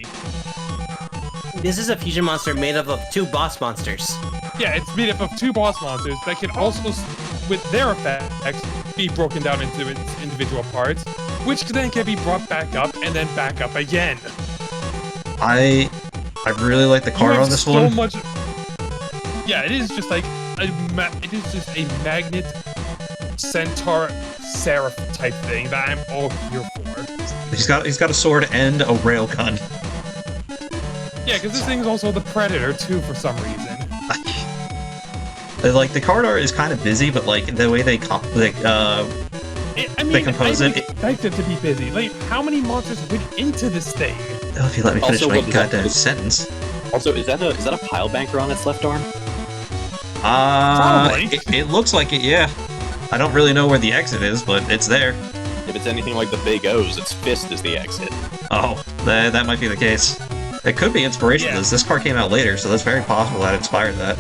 This is a fusion monster made up of 2 boss monsters.
Yeah, it's made up of 2 boss monsters that can also, with their effects, be broken down into its individual parts, which then can be brought back up and then back up again.
I really like the card on this one.
Yeah, it is just like it is just a magnet centaur seraph type thing that I'm all here for.
He's got a sword and a railgun.
Yeah, because this thing's also the Predator too for some reason.
Like the card art is kind of busy, but like the way they compose it.
I expect it to be busy. Like, how many monsters went into this thing?
Oh, if you let me finish my goddamn sentence.
Also, is that a pile banker on its left arm?
Probably.
It looks like it, yeah. I don't really know where the exit is, but it's there.
If it's anything like the Big O's, its fist is the exit.
Oh, that might be the case. It could be inspiration, because this card came out later, so that's very possible that inspired that.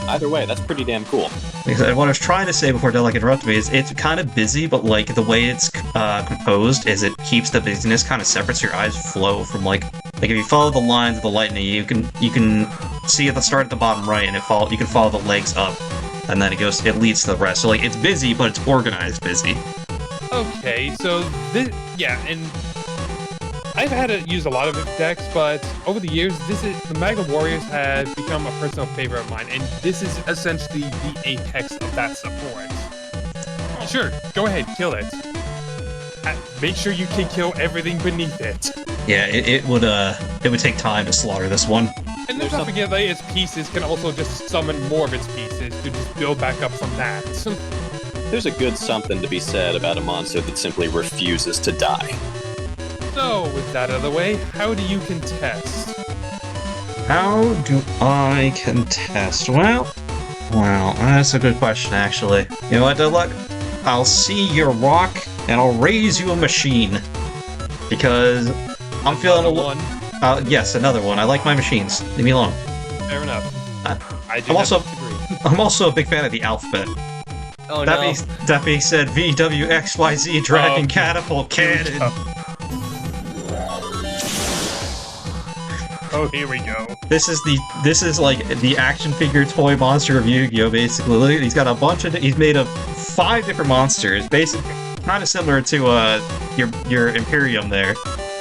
Either way, that's pretty damn cool.
Because what I was trying to say before Delic interrupted me is it's kind of busy, but like the way it's composed is it keeps the busyness kind of separate, so your eyes flow from like if you follow the lines of the lightning, you can see at the start at the bottom right, and you can follow the legs up, and then it leads to the rest. So like it's busy, but it's organized busy.
Okay, so and I've had to use a lot of decks, but over the years, the Magna Warriors have become a personal favorite of mine, and this is essentially the apex of that support. Sure, go ahead, kill it. make sure you can kill everything beneath it.
Yeah, it would take time to slaughter this one.
And let's not forget that its pieces can also just summon more of its pieces to just build back up from that.
There's a good something to be said about a monster that simply refuses to die.
So, with that out of the way, how do you contest?
How do I contest? Well, that's a good question, actually. You know what, Deadlock? I'll see your rock, and I'll raise you a machine. Because I'm feeling a
one.
Yes, another one. I like my machines. Leave me alone.
Fair enough.
I'm also a big fan of the alphabet.
Oh
That being said, VWXYZ Dragon Catapult Cannon.
Oh, here we go.
This is like the action figure toy monster of Yu-Gi-Oh! Basically, look, he's got a bunch of. He's made of 5 different monsters, basically kind of similar to your Imperium there,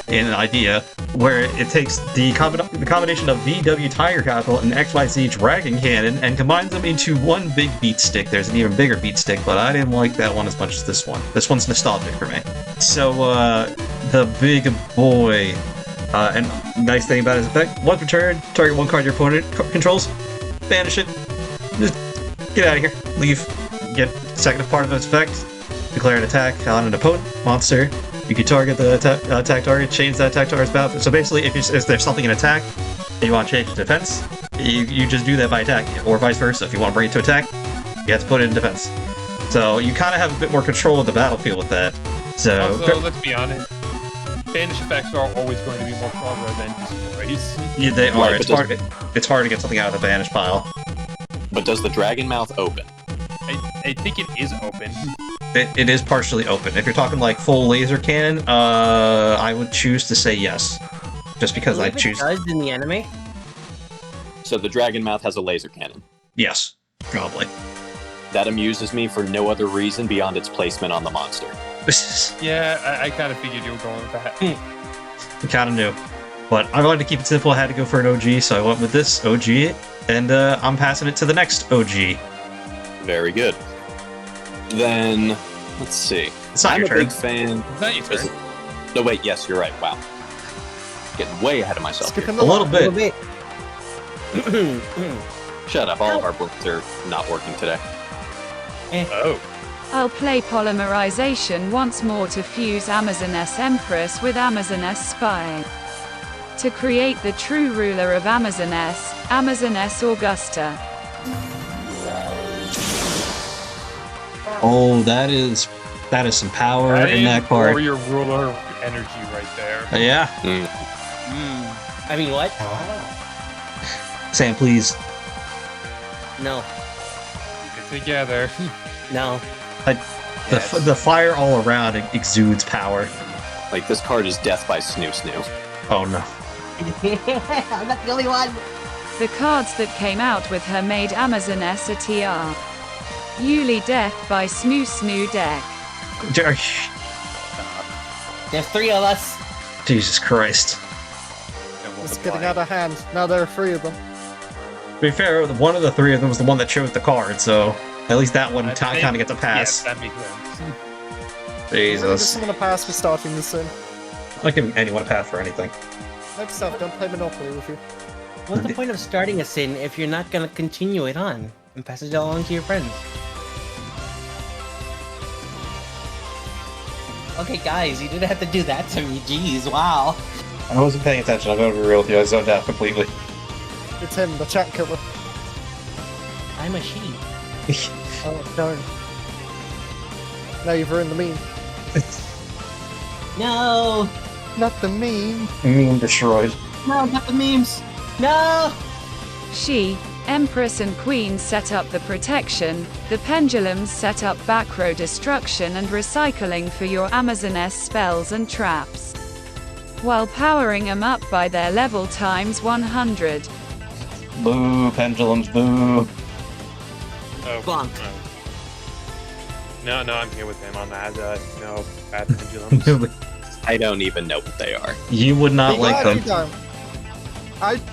in an idea, where it takes the combination of VW Tiger Catapult and XYZ Dragon Cannon and combines them into one big beat stick. There's an even bigger beat stick, but I didn't like that one as much as this one. This one's nostalgic for me. So the big boy. And nice thing about his effect, once per turn, target one card your opponent controls, banish it, just get out of here, leave, get second part of its effect, declare an attack on an opponent, monster, you can target the attack target, change that attack target's battle. So basically, if there's something in attack, and you want to change it to defense, you just do that by attacking it, or vice versa. If you want to bring it to attack, you have to put it in defense. So you kind of have a bit more control of the battlefield with that. So
also, let's be honest. Banish effects are always going to be more stronger than destroys.
Yeah, they are.
Right,
it's hard to get something out of the banish pile.
But does the dragon mouth open?
I think it is open.
It is partially open. If you're talking like full laser cannon, I would choose to say yes, just because I choose.
It does in the anime.
So the dragon mouth has a laser cannon.
Yes, probably.
That amuses me for no other reason beyond its placement on the monster.
Yeah, I kind of figured you were going with that.
I kind of knew. But I wanted to keep it simple. I had to go for an OG, so I went with this OG, and I'm passing it to the next OG.
Very good. Then, let's see.
It's not
I'm
your
a
turn.
big fan.
Is that your turn?
No, wait, yes, you're right. Wow. Getting way ahead of myself here.
Skipping
A little bit.
Shut up, all of our books are not working today.
Oh.
I'll play polymerization once more to fuse Amazoness Empress with Amazoness Spy. To create the true ruler of Amazoness, Amazoness Augusta.
Oh, that is some power in that card.
Warrior ruler energy right there.
Yeah.
I mean, what?
Sam, please.
No.
Get together.
No.
The fire all around exudes power.
Like, this card is death by Snoo Snoo.
Oh no.
I'm not the only one.
The cards that came out with her made Amazoness a TR. Yuli Death by Snoo Snoo Deck.
There's 3 of us.
Jesus Christ.
It's getting out of hand. Now there are 3 of them.
To be fair, one of the 3 of them was the one that chose the card, so at least that one kind of gets a pass.
Yes, that makes sense.
Jesus.
Someone a pass for starting this in.
I'll give anyone a pass for anything.
Next up, don't play Monopoly with you.
What's the point of starting a sin if you're not gonna continue it on and pass it along to your friends? Okay, guys, you didn't have to do that to me. Jeez, wow.
I wasn't paying attention. I'm going to be real with you. I zoned out completely.
It's him, the chat killer.
I'm a she.
Oh, darn. Now you've ruined the meme.
No!
Not the meme.
Meme destroyed.
No, not the memes! No!
She, Empress and Queen set up the protection, the pendulums set up back row destruction and recycling for your Amazoness spells and traps. While powering them up by their level times 100.
Boo, pendulums, boo.
Oh,
Bonk.
No, I'm here with him on that. No, bad pendulums.
I don't even know what they are.
You would not
Be
like
glad
them.
you don't.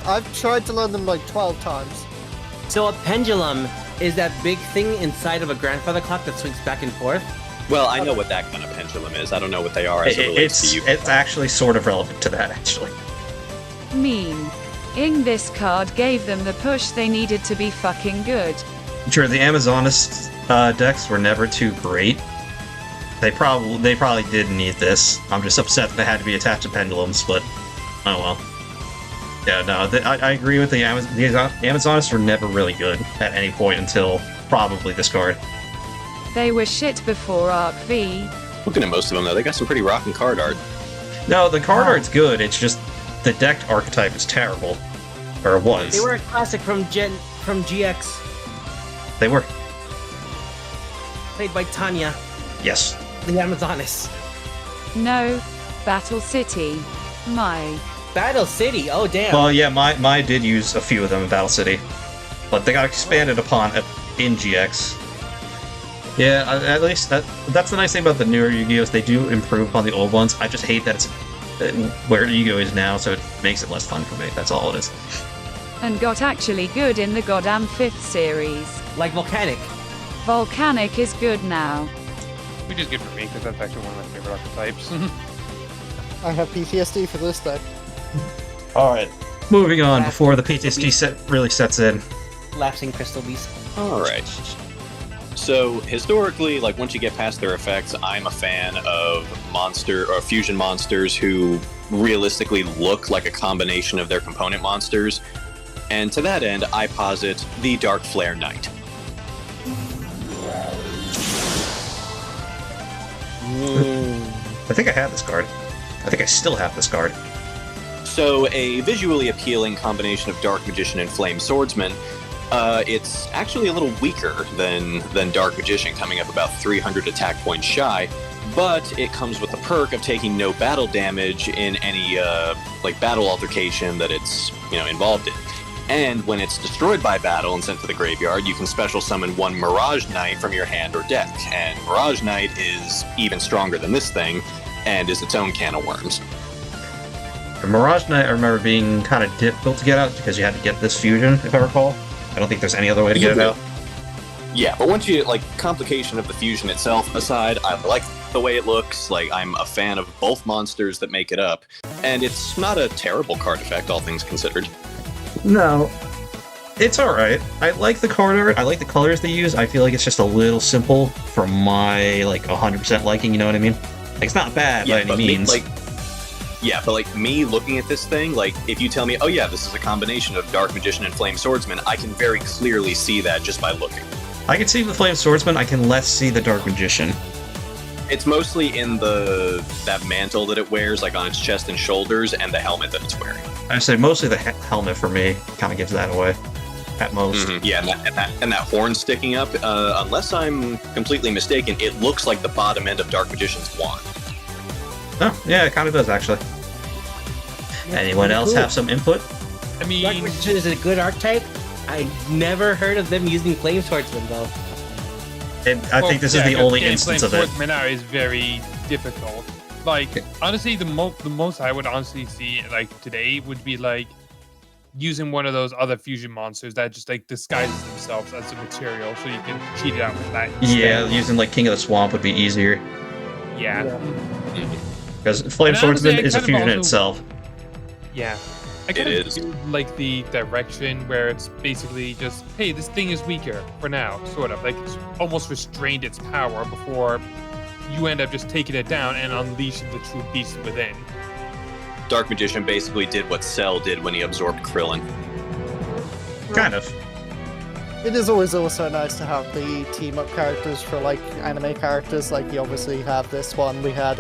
I've tried to learn them like 12 times.
So a pendulum is that big thing inside of a grandfather clock that swings back and forth.
Well, I know what that kind of pendulum is. I don't know what they are as it relates to you.
It's actually sort of relevant to that, actually.
Mean. This card gave them the push they needed to be fucking good.
Sure, the Amazonas decks were never too great. They probably did need this. I'm just upset that they had to be attached to pendulums, but oh well. Yeah, no, I agree with the Amazonas were never really good at any point until probably this card.
They were shit before Arc V.
Looking at most of them, though, they got some pretty rockin' card art.
No, the card art's good, it's just the decked archetype is terrible. Or it was.
They were a classic from GX,
They were.
played by Tanya,
Yes.
the Amazonas.
No. Battle City. My.
Battle City. Oh damn.
Well, yeah, my did use a few of them in Battle City. But they got expanded upon in GX. Yeah, at least that's the nice thing about the newer Yu-Gi-Ohs. They do improve upon the old ones. I just hate that it's where Yu-Gi-Oh is now, so it makes it less fun for me. That's all it is.
And got actually good in the goddamn 5th series.
Like Volcanic.
Volcanic is good now.
Which is good for me, because that's actually one of my favorite archetypes.
I have PTSD for this deck.
Alright. Moving on before the PTSD really sets in.
Lapsing Crystal Beast.
Alright. So, historically, like, once you get past their effects, I'm a fan of fusion monsters who realistically look like a combination of their component monsters. And to that end, I posit the Dark Flare Knight.
I think I have this card. I think I still have this card.
So, a visually appealing combination of Dark Magician and Flame Swordsman. It's actually a little weaker than Dark Magician, coming up about 300 attack points shy, but it comes with the perk of taking no battle damage in any battle altercation that it's involved in. And when it's destroyed by battle and sent to the graveyard, you can special summon one Mirage Knight from your hand or deck. And Mirage Knight is even stronger than this thing, and is its own can of worms.
The Mirage Knight, I remember being kind of difficult to get out because you had to get this fusion, if I recall. I don't think there's any other way to get it out.
Yeah, but once you, complication of the fusion itself aside, I like the way it looks. I'm a fan of both monsters that make it up. And it's not a terrible card effect, all things considered.
No. It's alright. I like the card art. I like the colors they use. I feel like it's just a little simple for my, 100% liking, you know what I mean? It's not bad by any means.
But me looking at this thing, if you tell me, oh yeah, this is a combination of Dark Magician and Flame Swordsman, I can very clearly see that just by looking.
I can see the Flame Swordsman, I can less see the Dark Magician.
It's mostly in that mantle that it wears, on its chest and shoulders, and the helmet that it's wearing.
I say mostly the helmet for me kind of gives that away, at most.
Mm-hmm. Yeah, and that horn sticking up, unless I'm completely mistaken, it looks like the bottom end of Dark Magician's wand.
Oh, yeah, it kind of does, actually. Yeah, anyone else have some input?
I mean,
Dark Magician is a good archetype. I never heard of them using Flame Swordsman, though.
I think this is the only instance of it.
Flame Swordsman is very difficult. Honestly, the most I would honestly see, today, would be, using one of those other fusion monsters that just, disguises themselves as a material, so you can cheat it out with that.
Yeah, using, King of the Swamp would be easier.
Yeah.
Because Flame Swordsman is a fusion in itself.
Yeah. I
It is.
do the direction where it's basically just, hey, this thing is weaker for now, sort of. It's almost restrained its power before you end up just taking it down and unleashing the true beast within.
Dark Magician basically did what Cell did when he absorbed Krillin.
Kind of.
It is always also nice to have the team-up characters for, anime characters. You obviously have this one. We had,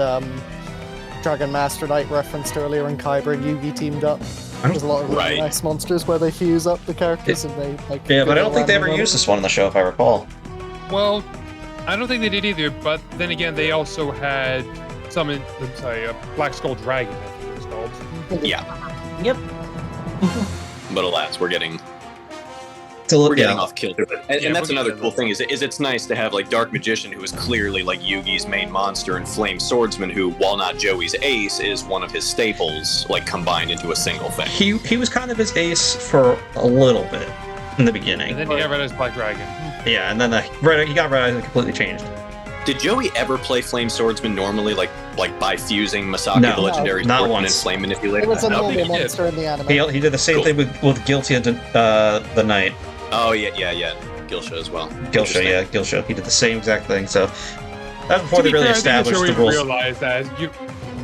Dragon Master Knight referenced earlier, and Kyber and Yugi teamed up. There's a lot of really nice monsters where they fuse up the characters and they
Yeah, but I don't think they ever used this one on the show, if I recall.
Well, I don't think they did either, but then again, they also had a Black Skull Dragon, I think it was called.
Yeah.
Yep.
But alas, we're getting off kilter. And that's another cool thing is it's nice to have Dark Magician, who is clearly Yugi's main monster, and Flame Swordsman, who, while not Joey's ace, is one of his staples, combined into a single thing.
He was kind of his ace for a little bit in the beginning.
And then he got rid of his Black Dragon.
Yeah, and then he got rid of it and completely changed.
Did Joey ever play Flame Swordsman normally, like by fusing Masaki
No,
the Legendary
not
Swordsman and
once.
Flame
It
Manipulator?
was a
No?
normal
he did.
monster in the anime.
He did the same
Cool.
thing with Guilty and the Knight.
Oh yeah. Gilsha as well.
Gilsha, yeah, Gilsha. He did the same exact thing. So that's before they
To be
really
fair, I think
established the
show
rules.
realized that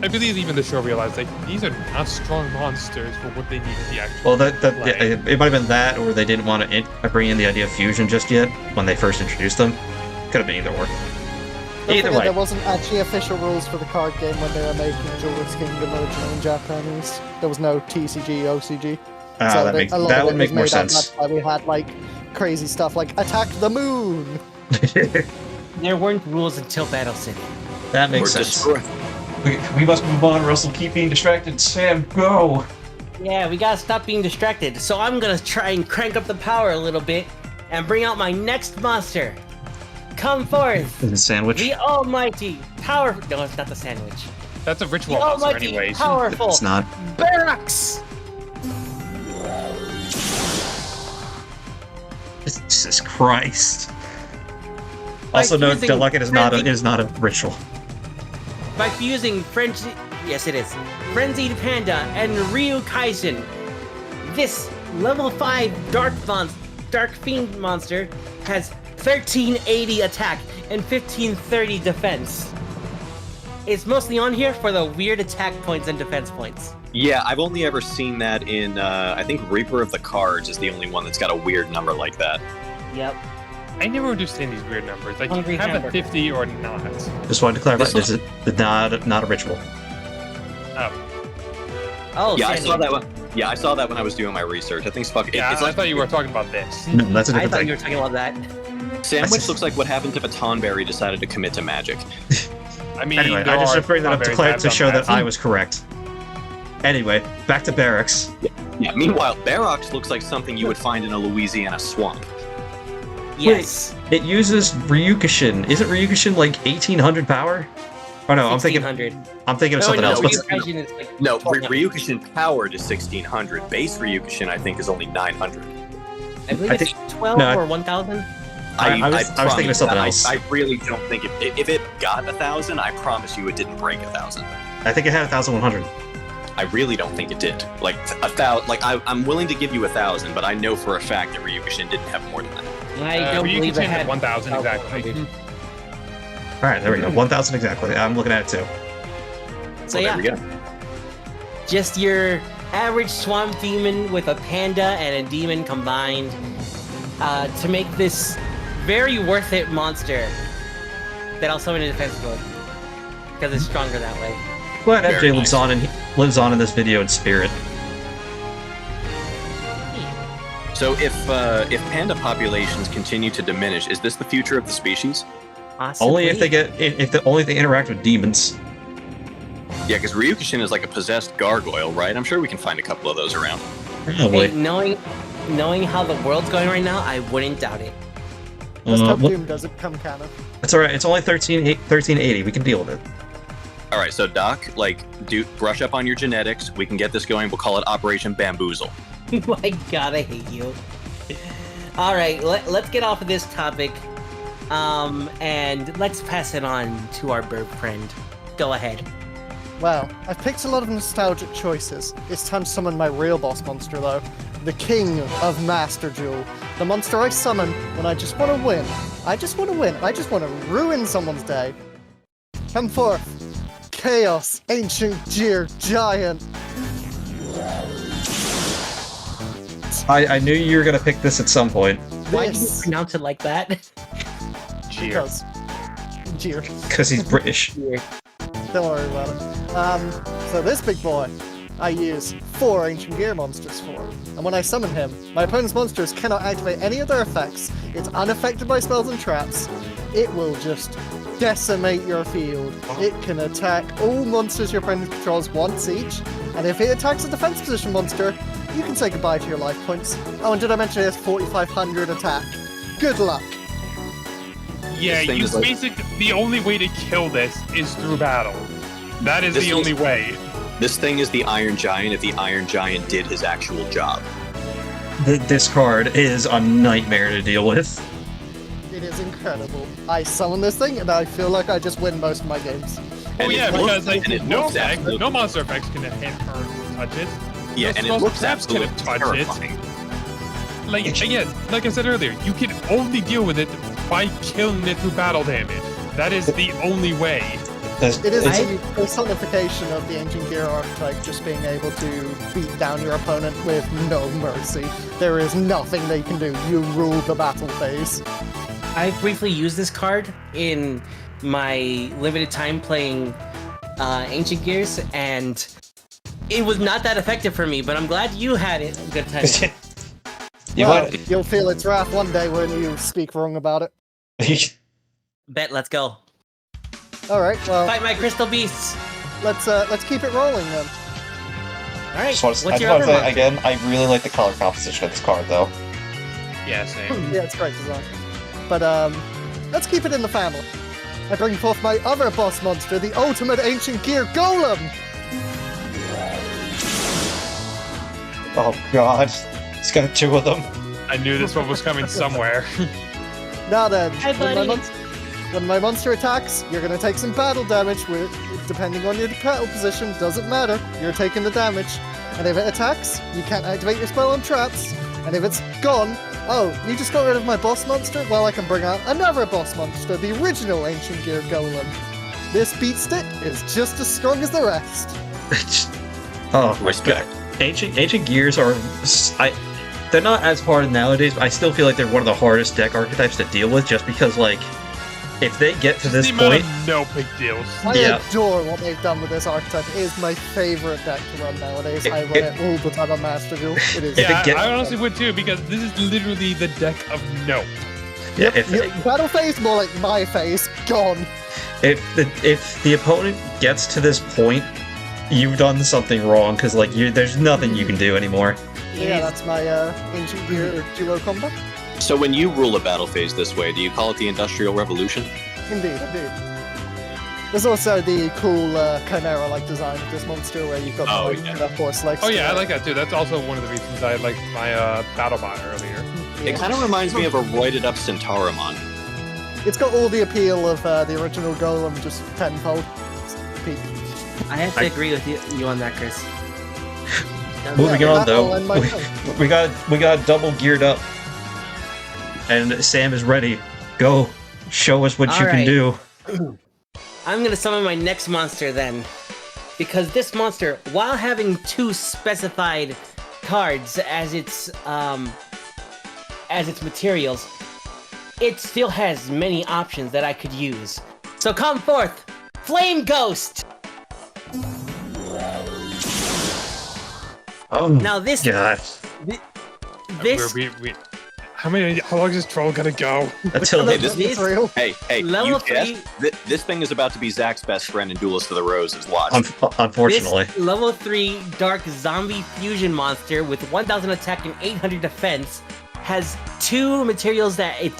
I believe even the show realized like these are not strong monsters for what they need to be actually.
Well,
play.
it might have been that, or they didn't want to bring in the idea of fusion just yet when they first introduced them. Could have been either or.
Don't
Either
forget,
way.
there wasn't actually official rules for the card game when they were making Jewel's Kingdom original in Japanese. There was no TCG, OCG. So
That would make more sense.
That's why we had like crazy stuff like attack the moon.
There weren't rules until Battle City.
That makes
Or
sense.
destroy.
We must move on, Russell. Keep being distracted. Sam, go!
Yeah, we gotta stop being distracted. So I'm gonna try and crank up the power a little bit and bring out my next monster. Come forth,
The sandwich.
the almighty, powerful. No, it's not the sandwich.
That's a
The
ritual monster,
almighty,
anyways.
powerful
It's not.
Barracks.
Jesus Christ. Also note,
fusing
Delucket is not a ritual.
By fusing yes it is, Frenzied Panda and Ryu Kaisen, this level 5 Dark Fiend monster has 1380 attack and 1530 defense. It's mostly on here for the weird attack points and defense points.
Yeah, I've only ever seen that in, I think Reaper of the Cards is the only one that's got a weird number like that.
Yep.
I never understand these weird numbers. Like,
Hungry
you have
hamburger.
a 50 or not.
Just wanted to clarify,
This
this is not a ritual.
Oh,
Yeah, I
Sandy.
saw that one. Yeah, I saw that when I was doing my research. I think
Yeah,
it's
I
like
thought you were talking about this.
No, that's a
I
different
thought
thing.
you were talking about that.
Sandwich looks like what happens if a Tonberry decided to commit to magic.
I mean,
Anyway,
there
I just
are
bring that up
strawberries
to
have
show
done
that I was correct. Anyway, back to barracks.
Yeah. Meanwhile, Barracks looks like something you would find in a Louisiana swamp.
Yes.
It uses Ryukushin. Isn't Ryukushin like 1800 power? Oh no, I'm thinking of something
no,
else.
no,
Ryukushin is like
No,
1200.
Ryukushin powered is 1600. Base Ryukushin, I think, is only 900.
I believe
I
it's
think-
12
no,
or 1000.
I was thinking of something else.
I really don't think if it got 1,000, I promise you it didn't break 1,000.
I think it had 1100.
I really don't think it did. Like 1,000. Like I'm willing to give you 1,000, but I know for a fact that Ryukushin didn't have more than that.
I don't
Ryukushin
believe it
had
had
1,000 exactly.
1200.
All right, there we go. 1000 exactly. I'm looking at it too.
So
Well,
yeah,
there we go.
just your average swamp demon with a panda and a demon combined to make this very worth it monster that I'll summon in defense mode because it's stronger that way.
Glad
Very
FJ
nice.
lives on in this video in spirit.
So if panda populations continue to diminish, is this the future of the species?
Only if
Possibly.
only if they interact with demons.
Yeah, because Ryukushin is like a possessed gargoyle, right? I'm sure we can find a couple of those around.
Probably.
Hey, knowing how the world's going right now, I wouldn't doubt it.
Let's hope
Well,
Doom doesn't come canon.
it's alright. It's only 1380. We can deal with it.
All right, so Doc, brush up on your genetics. We can get this going. We'll call it Operation Bamboozle.
My God, I hate you. All right, let's get off of this topic, and let's pass it on to our bird friend. Go ahead.
Well, I've picked a lot of nostalgic choices. It's time to summon my real boss monster, though. The King of Master Jewel. The monster I summon when I just want to win. I just want to win. I just want to ruin someone's day. Come forth. Chaos, Ancient Gear Giant.
I knew you were gonna pick this at some point
Why do you
This
pronounce it like that?
Cheer.
because Gear.
because he's British.
Don't worry about it. So this big boy, I use 4 Ancient Gear monsters for. And when I summon him, my opponent's monsters cannot activate any of their effects. It's unaffected by spells and traps. It will just decimate your field. It can attack all monsters your opponent controls once each. And if it attacks a defense position monster, you can say goodbye to your life points. Oh, and did I mention it has 4,500 attack? Good luck.
Yeah,
This thing
you
is like-
basically the only way to kill this is through battle. That is
This
the
is-
only way.
This thing is the Iron Giant if the Iron Giant did his actual job.
This card is a nightmare to deal with.
It It is incredible. I summon this thing, and I feel like I just win most of my games.
Oh yeah, because like
and it
no
looks
effect,
absolutely-
no monster effects can hit or touch it.
Yeah,
no
and it
spells
looks
traps can
absolutely
touch
terrifying.
it. Like again, like I said earlier, you can only deal with it by killing it through battle damage. That is the only way.
It is
It's-
the personification of the Ancient Gear archetype, just being able to beat down your opponent with no mercy. There is nothing they can do. You rule the battle phase.
I briefly used this card in my limited time playing Ancient Gears, and it was not that effective for me, but I'm glad you had it. Good time.
You
Well,
want-
you'll feel its wrath one day when you speak wrong about it.
Bet, let's go.
All right, well,
Fight my crystal beasts.
let's keep it rolling then.
All right,
I just
what's
want
your
to
other
say
monster?
again, I really like the color composition of this card, though.
Yeah, same.
Yeah, it's great design. But let's keep it in the family. I bring forth my other boss monster, the ultimate Ancient Gear Golem.
Oh god, it's got two of them.
I knew this one was coming somewhere.
Now then,
Hi, buddy.
When my monster attacks, you're gonna take some battle damage. Depending on your battle position, doesn't matter. You're taking the damage. And if it attacks, you can't activate your spell on traps. And if it's gone, oh, you just got rid of my boss monster? Well, I can bring out another boss monster, the original Ancient Gear Golem. This beat stick is just as strong as the rest.
Oh,
Respect.
Ancient Gears are, they're not as hard nowadays, but I still feel like they're one of the hardest deck archetypes to deal with, just because like, if they get to this
the amount
point,
of no big deals.
I
Yeah.
adore what they've done with this archetype. It is my favorite deck to run nowadays. I run it all the time on Master Duel. It is.
If
Yeah,
it get-
I honestly would too, because this is literally the deck of no.
yeah, if
Battle phase, more like my phase, gone.
if the opponent gets to this point, you've done something wrong, because like there's nothing you can do anymore.
Yeah, that's my Ancient Gear duo combo.
So when you rule a battle phase this way, do you call it the Industrial Revolution?
Indeed. There's also the cool Chimera-like design of this monster, where you've got
Oh,
the,
yeah.
the horse legs.
Oh yeah, I like that too. That's also one of the reasons I like my BattleBot earlier.
It kind of reminds me of a roided up Centauramon.
It's got all the appeal of the original Golem, just tenfold. It's peak.
I have to agree with you on that, Chris.
Moving
Yeah,
on
that
though,
will end my turn.
we got double geared up, and Sam is ready. Go, show us what you can
Alright.
do.
I'm gonna summon my next monster then, because this monster, while having 2 specified cards as its materials, it still has many options that I could use. So come forth, Flame Ghost.
Oh,
Now this
God.
this
How long is this troll gonna go?
Until
Hey,
This
this-
is real.
Hey,
Level
you
3
guessed, this thing is about to be Zach's best friend in Duelist of the Roses. Watch.
unfortunately,
This level 3 dark zombie fusion monster with 1000 attack and 800 defense has 2 materials that it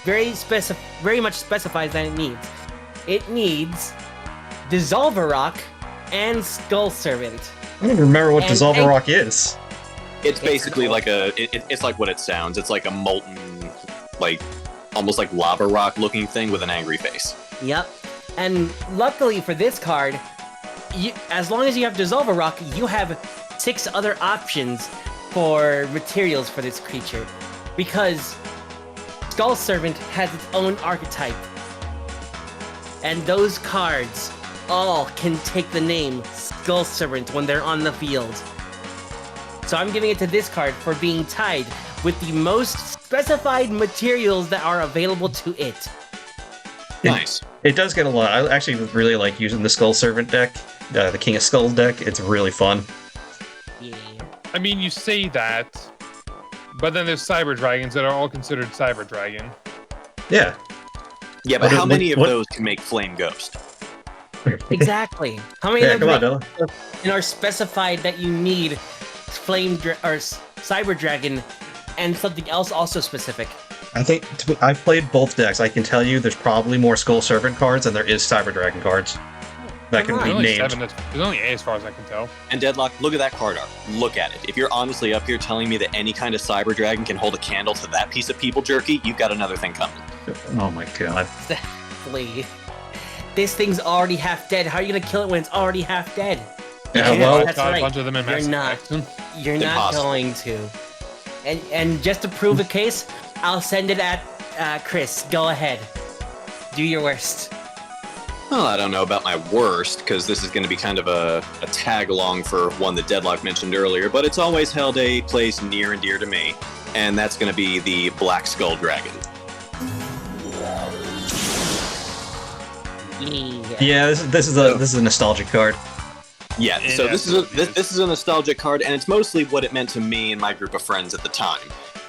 very much specifies that it needs. It needs Dissolver Rock and Skull Servant.
I don't even remember what
and-
Dissolver
and-
Rock is.
It's basically like it's like what it sounds. It's like a molten, like almost like lava rock looking thing with an angry face.
Yep. And luckily for this card, as long as you have Dissolver Rock, you have 6 other options for materials for this creature. Because Skull Servant has its own archetype. And those cards all can take the name Skull Servant when they're on the field. So I'm giving it to this card for being tied with the most specified materials that are available to it.
Nice.
It does get a lot. I actually really like using the Skull Servant deck, the King of Skulls deck. It's really fun.
Yeah.
I mean, you say that, but then there's Cyber Dragons that are all considered Cyber Dragon.
Yeah.
Yeah, but
What-
how many of
what-
those can make Flame Ghost?
Exactly. How many
Yeah,
of
come on,
them
Dylan.
and are specified that you need Cyber Dragon and something else also specific?
I think I've played both decks. I can tell you there's probably more Skull Servant cards than there is Cyber Dragon cards. that can
Come
be
on.
There's only
named.
7. There's only 8 as far as I can tell.
And Deadlock, look at that card art. Look at it. If you're honestly up here telling me that any kind of cyber dragon can hold a candle to that piece of people jerky, you've got another thing coming.
Oh my god.
Exactly. This thing's already half dead. How are you gonna kill it when it's already half dead?
Yeah,
Yeah,
well,
that's
Got
right.
a bunch of them in
You're
Mass
not.
Effect.
You're not
Impossible.
going to. And just to prove the case, I'll send it at Chris. Go ahead. Do your worst.
Well, I don't know about my worst, because this is going to be kind of a tag along for one that Deadlock mentioned earlier, but it's always held a place near and dear to me, and that's going to be the Black Skull Dragon.
yeah, this is a nostalgic card.
Yeah,
It
so this is
absolutely
this is a nostalgic card, and it's mostly what it meant to me and my group of friends at the time,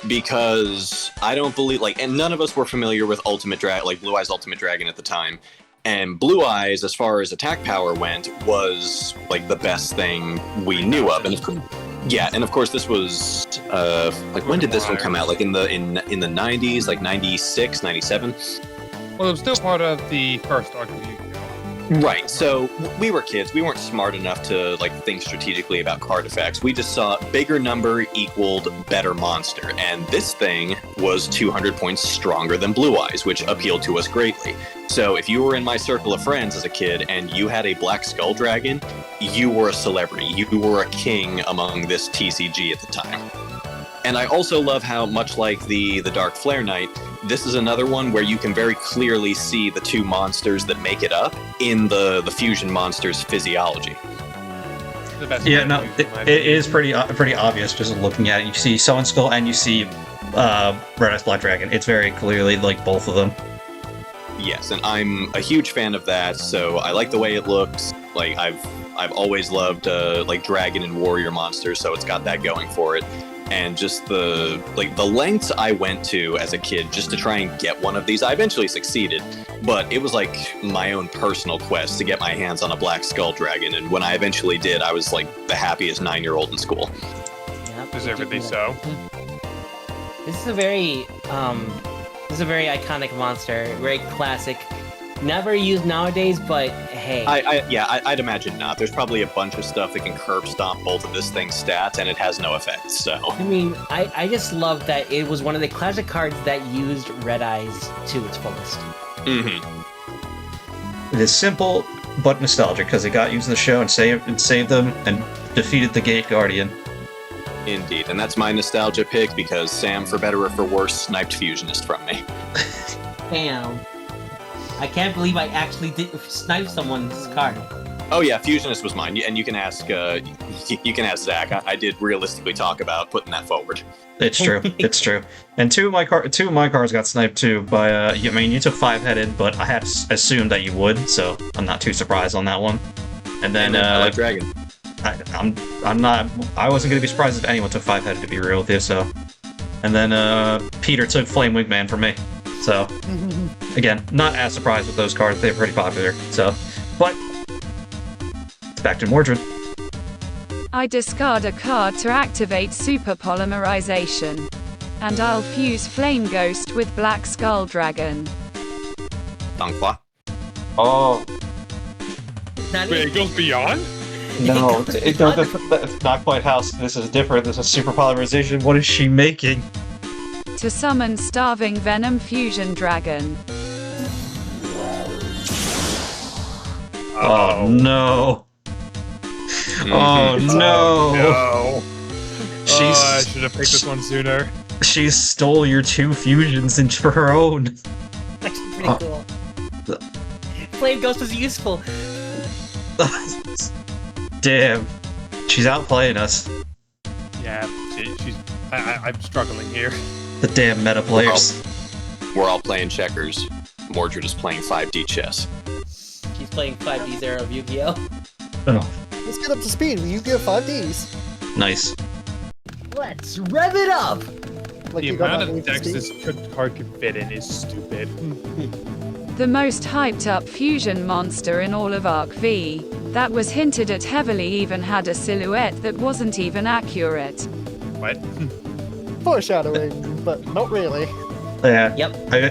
because I don't believe and none of us were familiar with Ultimate Dragon, like Blue Eyes Ultimate Dragon at the time, and Blue Eyes, as far as attack power went, was like the best thing we knew of, and of course this was when did this one come out? Like in the 90s, like 96, 97?
Well, it was still part of the first arc of Yu-Gi-Oh!
Right, so we were kids. We weren't smart enough to think strategically about card effects. We just saw bigger number equaled better monster, and this thing was 200 points stronger than Blue Eyes, which appealed to us greatly. So if you were in my circle of friends as a kid and you had a Black Skull Dragon, you were a celebrity. You were a king among this TCG at the time. And I also love how, much like the Dark Flare Knight, this is another one where you can very clearly see the two monsters that make it up in the fusion monster's physiology.
The best
Yeah,
card
no,
in Yu-Gi-Oh!
it is pretty obvious just looking at it. You see Summon Skull and you see Red Eyes Black Dragon. It's very clearly like both of them.
Yes, and I'm a huge fan of that, so I like the way it looks. Like, I've always loved dragon and warrior monsters, so it's got that going for it. And just the lengths I went to as a kid just to try and get one of these. I eventually succeeded, but it was like my own personal quest to get my hands on a Black Skull Dragon, and when I eventually did, I was like the happiest 9-year-old in school.
Yep.
Deservedly so.
This is a very iconic monster, very classic. Never used nowadays, but hey.
I'd imagine not. There's probably a bunch of stuff that can curb stomp both of this thing's stats, and it has no effect, so.
I mean, I just love that it was one of the classic cards that used Red Eyes to its fullest.
Mm-hmm.
It is simple but nostalgic because it got used in the show and saved them and defeated the Gate Guardian.
Indeed, and that's my nostalgia pick because Sam, for better or for worse, sniped Fusionist from me.
Damn. I can't believe I actually did snipe someone's card.
Oh yeah, Fusionist was mine, and you can ask Zach. I did realistically talk about putting that forward.
It's true. It's true. And two of my cards got sniped too by you took 5-headed, but I had assumed that you would, so I'm not too surprised on that one. And then
I like Dragon.
I wasn't gonna be surprised if anyone took 5-headed, to be real with you, so. And then Peter took Flame Wingman from me. So again, not as surprised with those cards, they're pretty popular. So but back to Mordred.
I discard a card to activate Super Polymerization. And I'll fuse Flame Ghost with Black Skull Dragon.
Donghua.
Oh
Not
Wait,
even-
it goes beyond?
no, it's not quite how this is different. This is Super Polymerization. What is she making?
To summon Starving Venom Fusion Dragon.
Oh no. Oh no.
No. I
She's
should have picked this one sooner.
she stole your 2 fusions into her own.
Actually pretty cool. Flame Ghost was useful.
Damn. She's outplaying us.
Yeah, she's. I'm struggling here.
The damn meta players.
We're all playing checkers. Mordred is playing 5D chess.
She's playing 5D's era of Yu-Gi-Oh!
Oh,
Let's get up to speed with Yu-Gi-Oh! 5Ds.
nice.
Let's rev it up!
Like
The
you got
amount
that
of decks
Steve.
this card can fit in is stupid.
The most hyped up fusion monster in all of Arc V. That was hinted at heavily, even had a silhouette that wasn't even accurate.
What?
Foreshadowing, but not really.
Yeah.
Yep.
I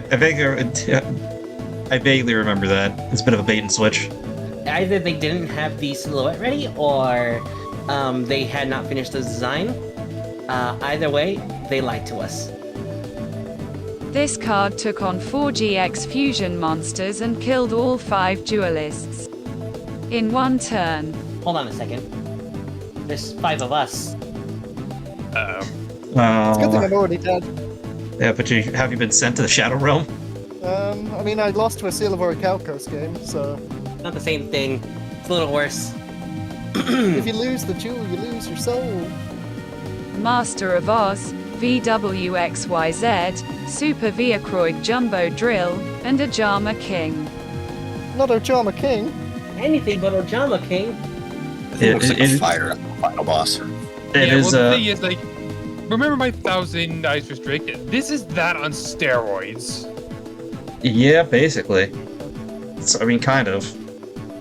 vaguely remember that. It's a bit of a bait and switch.
either they didn't have the silhouette ready, or they had not finished the design. Either way, they lied to us.
This card took on 4 GX fusion monsters and killed all 5 duelists in one turn.
Hold on a second. There's 5 of us.
It's a good thing I'm already dead.
Yeah, but have you been sent to the Shadow Realm?
I mean, I lost to a Seal of Orichalcos game, so...
Not the same thing. It's a little worse.
If you lose the jewel, you lose your soul.
Master of Oz, VWXYZ, Super Viacroid Jumbo Drill, and Ajama King.
Not Ojama King.
Anything but Ojama King.
It looks like a fire at the final boss.
The thing is, like, remember my 1,000 Ice Restrict? This is that on steroids.
Yeah, basically. I mean, kind of.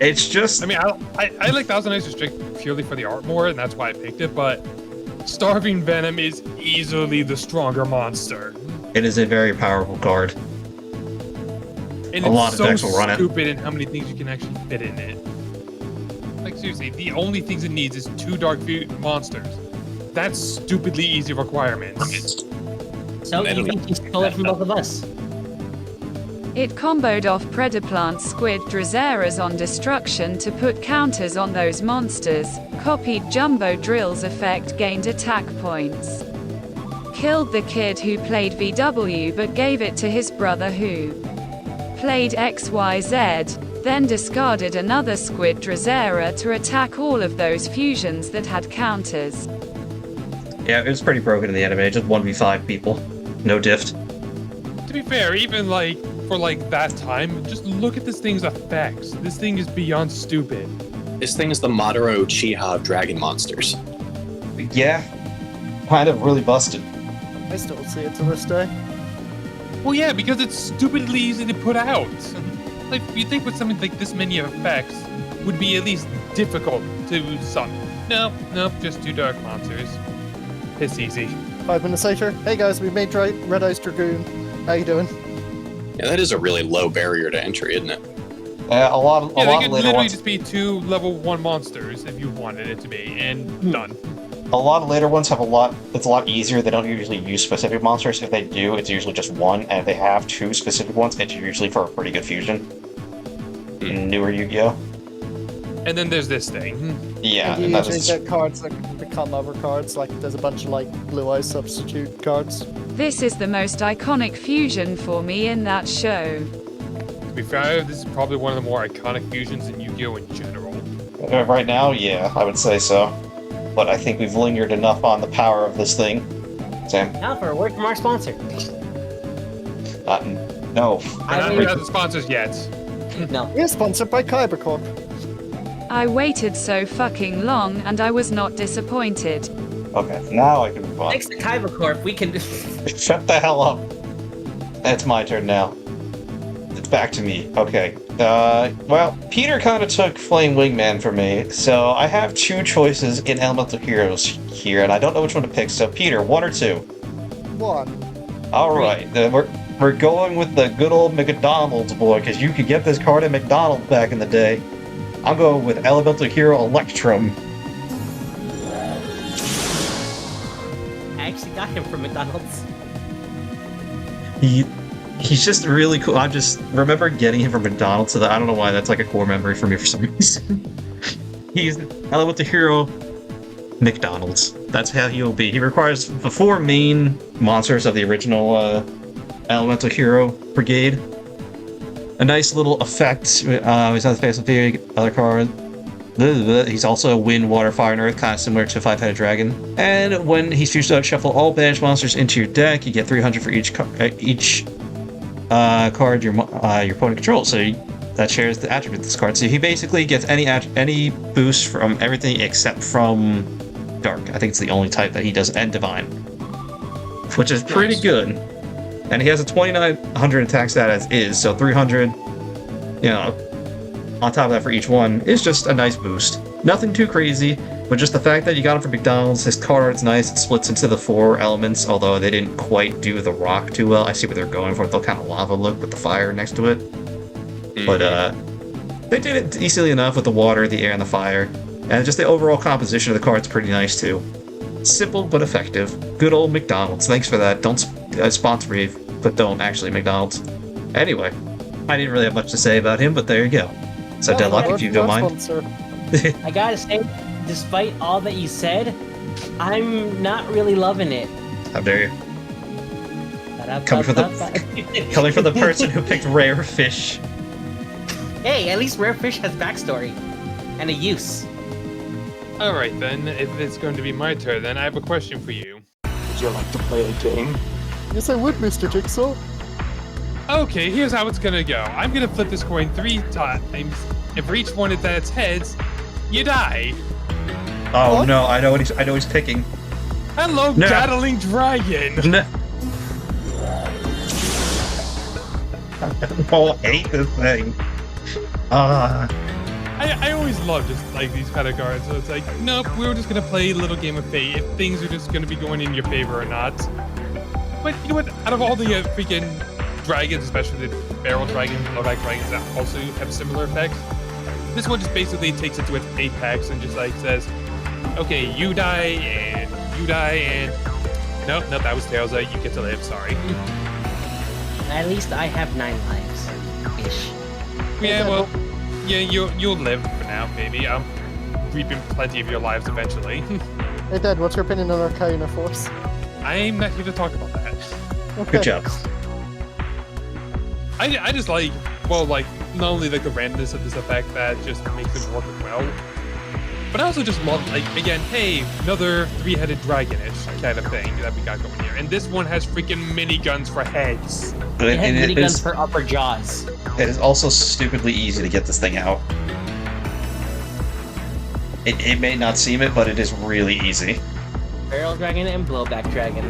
It's just...
I mean, I like 1,000 Ice Restrict purely for the art more, and that's why I picked it, but Starving Venom is easily the stronger monster.
It is a very powerful card.
And
a lot of decks will run it.
It's so stupid in how many things you can actually fit in it. Like, seriously, the only things it needs is 2 Dark monsters. That's stupidly easy requirements.
So you think you stole it from both of us?
It comboed off Predaplant Squid Drazeras on Destruction to put counters on those monsters, copied Jumbo Drill's effect, gained attack points. Killed the kid who played VW but gave it to his brother who played XYZ, then discarded another Squid Drazera to attack all of those fusions that had counters.
Yeah, it was pretty broken in the anime, just 1v5 people. No diff.
To be fair, even like for like that time, just look at this thing's effects. This thing is beyond stupid.
This thing is the Madara Uchiha of dragon monsters.
Yeah, kind of really busted.
I still see it to this day.
Well, yeah, because it's stupidly easy to put out. Like, you'd think with something like this many effects would be at least difficult to summon. Nope, just 2 dark monsters. It's easy.
5 minutes later, hey guys, we made Red Eyes Dragoon. How you doing?
Yeah, that is a really low barrier to entry, isn't it?
A lot of
they could
later
literally
ones.
just be 2 level 1 monsters if you wanted it to be, and none.
A lot of later ones have it's a lot easier. They don't usually use specific monsters. If they do, it's usually just 1, and if they have 2 specific ones, it's usually for a pretty good fusion. In newer Yu-Gi-Oh!
And then there's this thing.
Yeah,
And you
and that
usually
is...
get cards that can become other cards, like there's a bunch of like Blue Eyes substitute cards.
This is the most iconic fusion for me in that show.
To be fair, this is probably one of the more iconic fusions in Yu-Gi-Oh! In general.
Right now, yeah, I would say so. But I think we've lingered enough on the power of this thing. Sam?
Now for a word from our sponsor.
No.
We're not without the sponsors yet.
No.
We're sponsored by Kyber Corp.
I waited so fucking long and I was not disappointed.
Okay, now I can move on.
Thanks to Kyber Corp, we can...
Shut the hell up. It's my turn now. It's back to me. Okay. Well, Peter kind of took Flame Wingman for me, so I have 2 choices in Elemental Heroes here, and I don't know which one to pick. So, Peter, 1 or 2?
1.
Alright, then we're going with the good old McDonald's boy, because you could get this card at McDonald's back in the day. I'm going with Elemental Hero Electrum.
I actually got him from McDonald's.
He's just really cool. I just remember getting him from McDonald's, so that I don't know why that's like a core memory for me for some reason. He's Elemental Hero McDonald's. That's how he'll be. He requires the 4 main monsters of the original Elemental Hero Brigade. A nice little effect. He's on the face of the other card. He's also a wind, water, fire, and earth, kind of similar to 5-headed dragon. And when he's fused out, shuffle all banished monsters into your deck. You get 300 for each card your opponent controls. So that shares the attribute of this card. So he basically gets any boost from everything except from dark. I think it's the only type that he does, and divine, which is pretty good. And he has a 2900 attack stat as is, so 300, you know, on top of that for each one is just a nice boost. Nothing too crazy, but just the fact that you got him from McDonald's, his card art's nice, it splits into the 4 elements, although they didn't quite do the rock too well. I see what they're going for, they'll kind of lava look with the fire next to it. But They did it decently enough with the water, the air, and the fire. And just the overall composition of the card's pretty nice, too. Simple but effective. Good old McDonald's. Thanks for that. Don't sponsor me, but don't actually McDonald's. Anyway, I didn't really have much to say about him, but there you go. So
Yeah,
Deadlock,
no,
if you don't mind.
sponsor.
I gotta say, despite all that you said, I'm not really loving it.
How dare you? Coming from the person who picked rare fish.
Hey, at least Rare Fish has backstory and a use.
All right then, if it's going to be my turn, then I have a question for you.
Would you like to play a game?
Yes, I would, Mr. Jigsaw.
Okay, here's how it's gonna go. I'm gonna flip this coin 3 times, and for each one that's heads, you die.
Oh
What?
no, I know he's picking.
Hello,
No.
Battling Dragon.
No. I hate this thing.
I always love just like these kind of cards. So it's like, nope, we were just gonna play a little game of fate if things are just gonna be going in your favor or not. But you know what? Out of all the freaking dragons, especially the barrel dragons, blowback dragons that also have similar effects, this one just basically takes it to its apex and just like says, okay, you die and you die and nope, that was Tails. You get to live. Sorry.
At least I have 9 lives. Ish.
Yeah, well, yeah, you'll live for now, maybe. Reaping plenty of your lives eventually.
Hey, Dad, what's your opinion on Arcana Force?
I'm not here to talk about that.
Okay.
Good job.
I just like, well, like, not only like the randomness of this effect that just makes it work well, but I also just love, like, again, hey, another 3-headed dragon-ish kind of thing that we got going here. And this one has freaking miniguns for heads.
It has
And
miniguns for upper jaws.
it is also stupidly easy to get this thing out. It may not seem it, but it is really easy.
Barrel dragon and blowback dragon.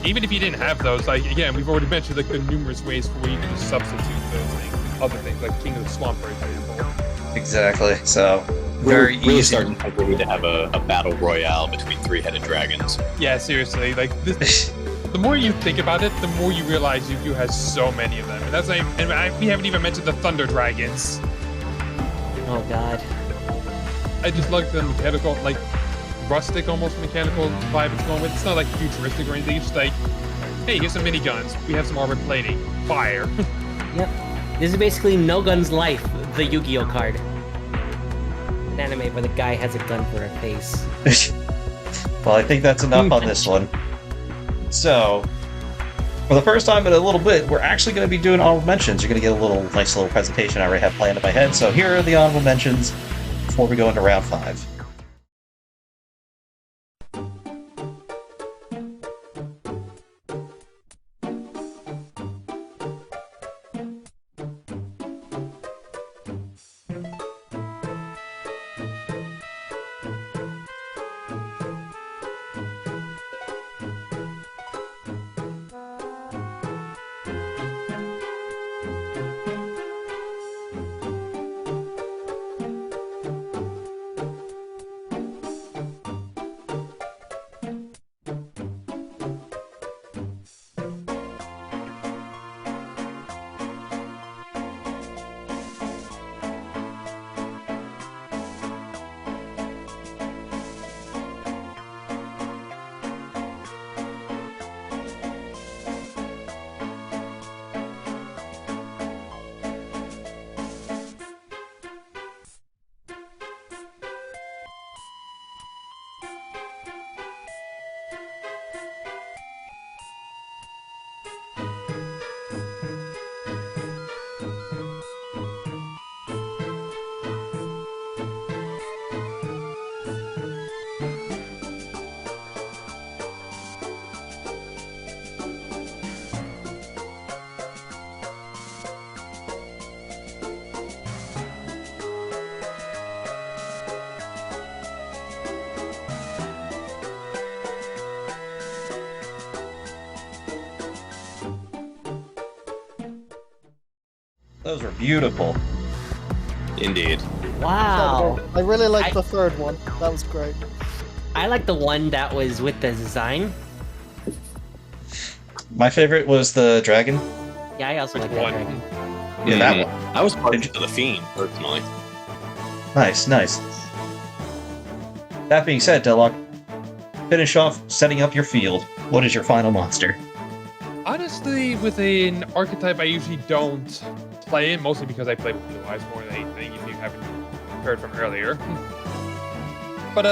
Even if you didn't have those, like, again, we've already mentioned, like, the numerous ways for where you can just substitute those things with other things, like King of the Swamp, for example.
Exactly. So very
Really
easy.
starting to think we need to have a battle royale between 3-headed dragons.
Yeah, seriously, like, this, the more you think about it, the more you realize Yu-Gi-Oh has so many of them. And that's not even, we haven't even mentioned the Thunder Dragons.
Oh god.
I just like the mechanical, like, rustic almost mechanical vibe it's going with. It's not like futuristic or anything. It's just like, hey, here's some miniguns. We have some armored plating. Fire.
Yep. This is basically No Gun's Life, the Yu-Gi-Oh card. An anime where the guy has a gun for a face.
Well, I think that's enough on this one. So, for the first time in a little bit, we're actually going to be doing honorable mentions. You're going to get a nice little presentation I already have planned in my head. So here are the honorable mentions before we go into round 5. Those were beautiful.
Indeed.
Wow.
I really like the third one. That was great.
I like the one that was with the design.
My favorite was the dragon.
Yeah, I also like
Which
that
one?
dragon.
Yeah, that one.
I was partial to the Fiend, personally.
Nice. That being said, Deluxe, finish off setting up your field. What is your final monster?
Honestly, with an archetype I usually don't play in, mostly because I play with Blue Eyes more than anything, if you haven't heard from earlier. But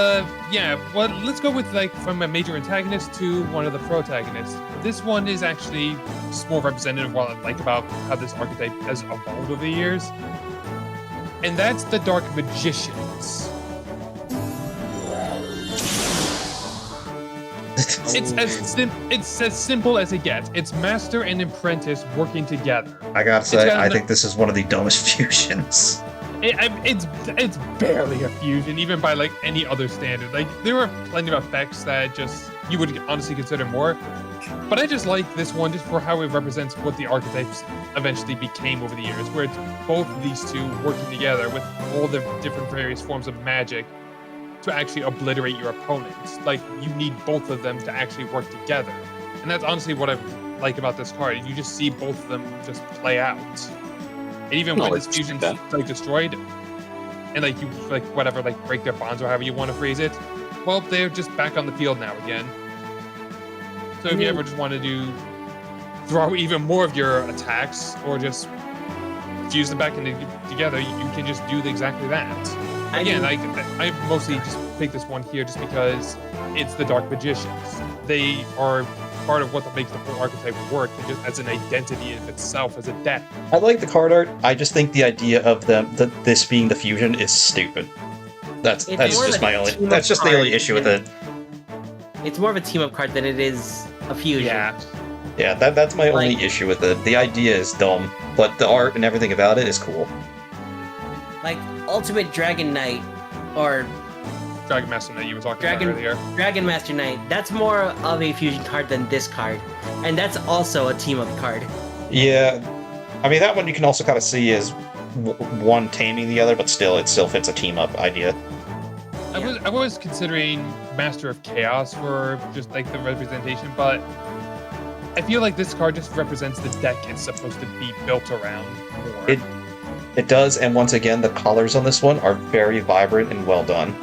yeah, well, let's go with like from a major antagonist to one of the protagonists. This one is actually just more representative of what I like about how this archetype has evolved over the years. And that's the Dark Magicians. It's as simple as it gets. It's master and apprentice working together.
I gotta say, I think this is one of the dumbest fusions.
It's barely a fusion, even by like any other standard. Like there are plenty of effects that just you would honestly consider more, but I just like this one just for how it represents what the archetypes eventually became over the years, where it's both of these two working together with all the different various forms of magic to actually obliterate your opponents. Like you need both of them to actually work together, and that's honestly what I like about this card. You just see both of them just play out. And even when this fusion's like destroyed, and like you like whatever like break their bonds or however you want to phrase it, well they're just back on the field now again. So if you ever just want to throw even more of your attacks or just fuse them back together, you can just do exactly that. Again, I mostly just picked this one here just because it's the Dark Magicians. They are part of what makes the whole archetype work, and just as an identity of itself, as a deck.
I like the card art. I just think the idea of this being the fusion is stupid. That's just my only. That's just the only issue with it.
It's more of a team-up card than it is a fusion.
Yeah. That's my only issue with it. The idea is dumb, but the art and everything about it is cool.
Like Ultimate Dragon Knight or
Dragon Master Knight you were talking about earlier.
Dragon Master Knight. That's more of a fusion card than this card, and that's also a team-up card.
Yeah, I mean that one you can also kind of see as one taming the other, but still it still fits a team-up idea.
I was considering Master of Chaos for just like the representation, but I feel like this card just represents the deck it's supposed to be built around more.
It does, and once again, the colors on this one are very vibrant and well done.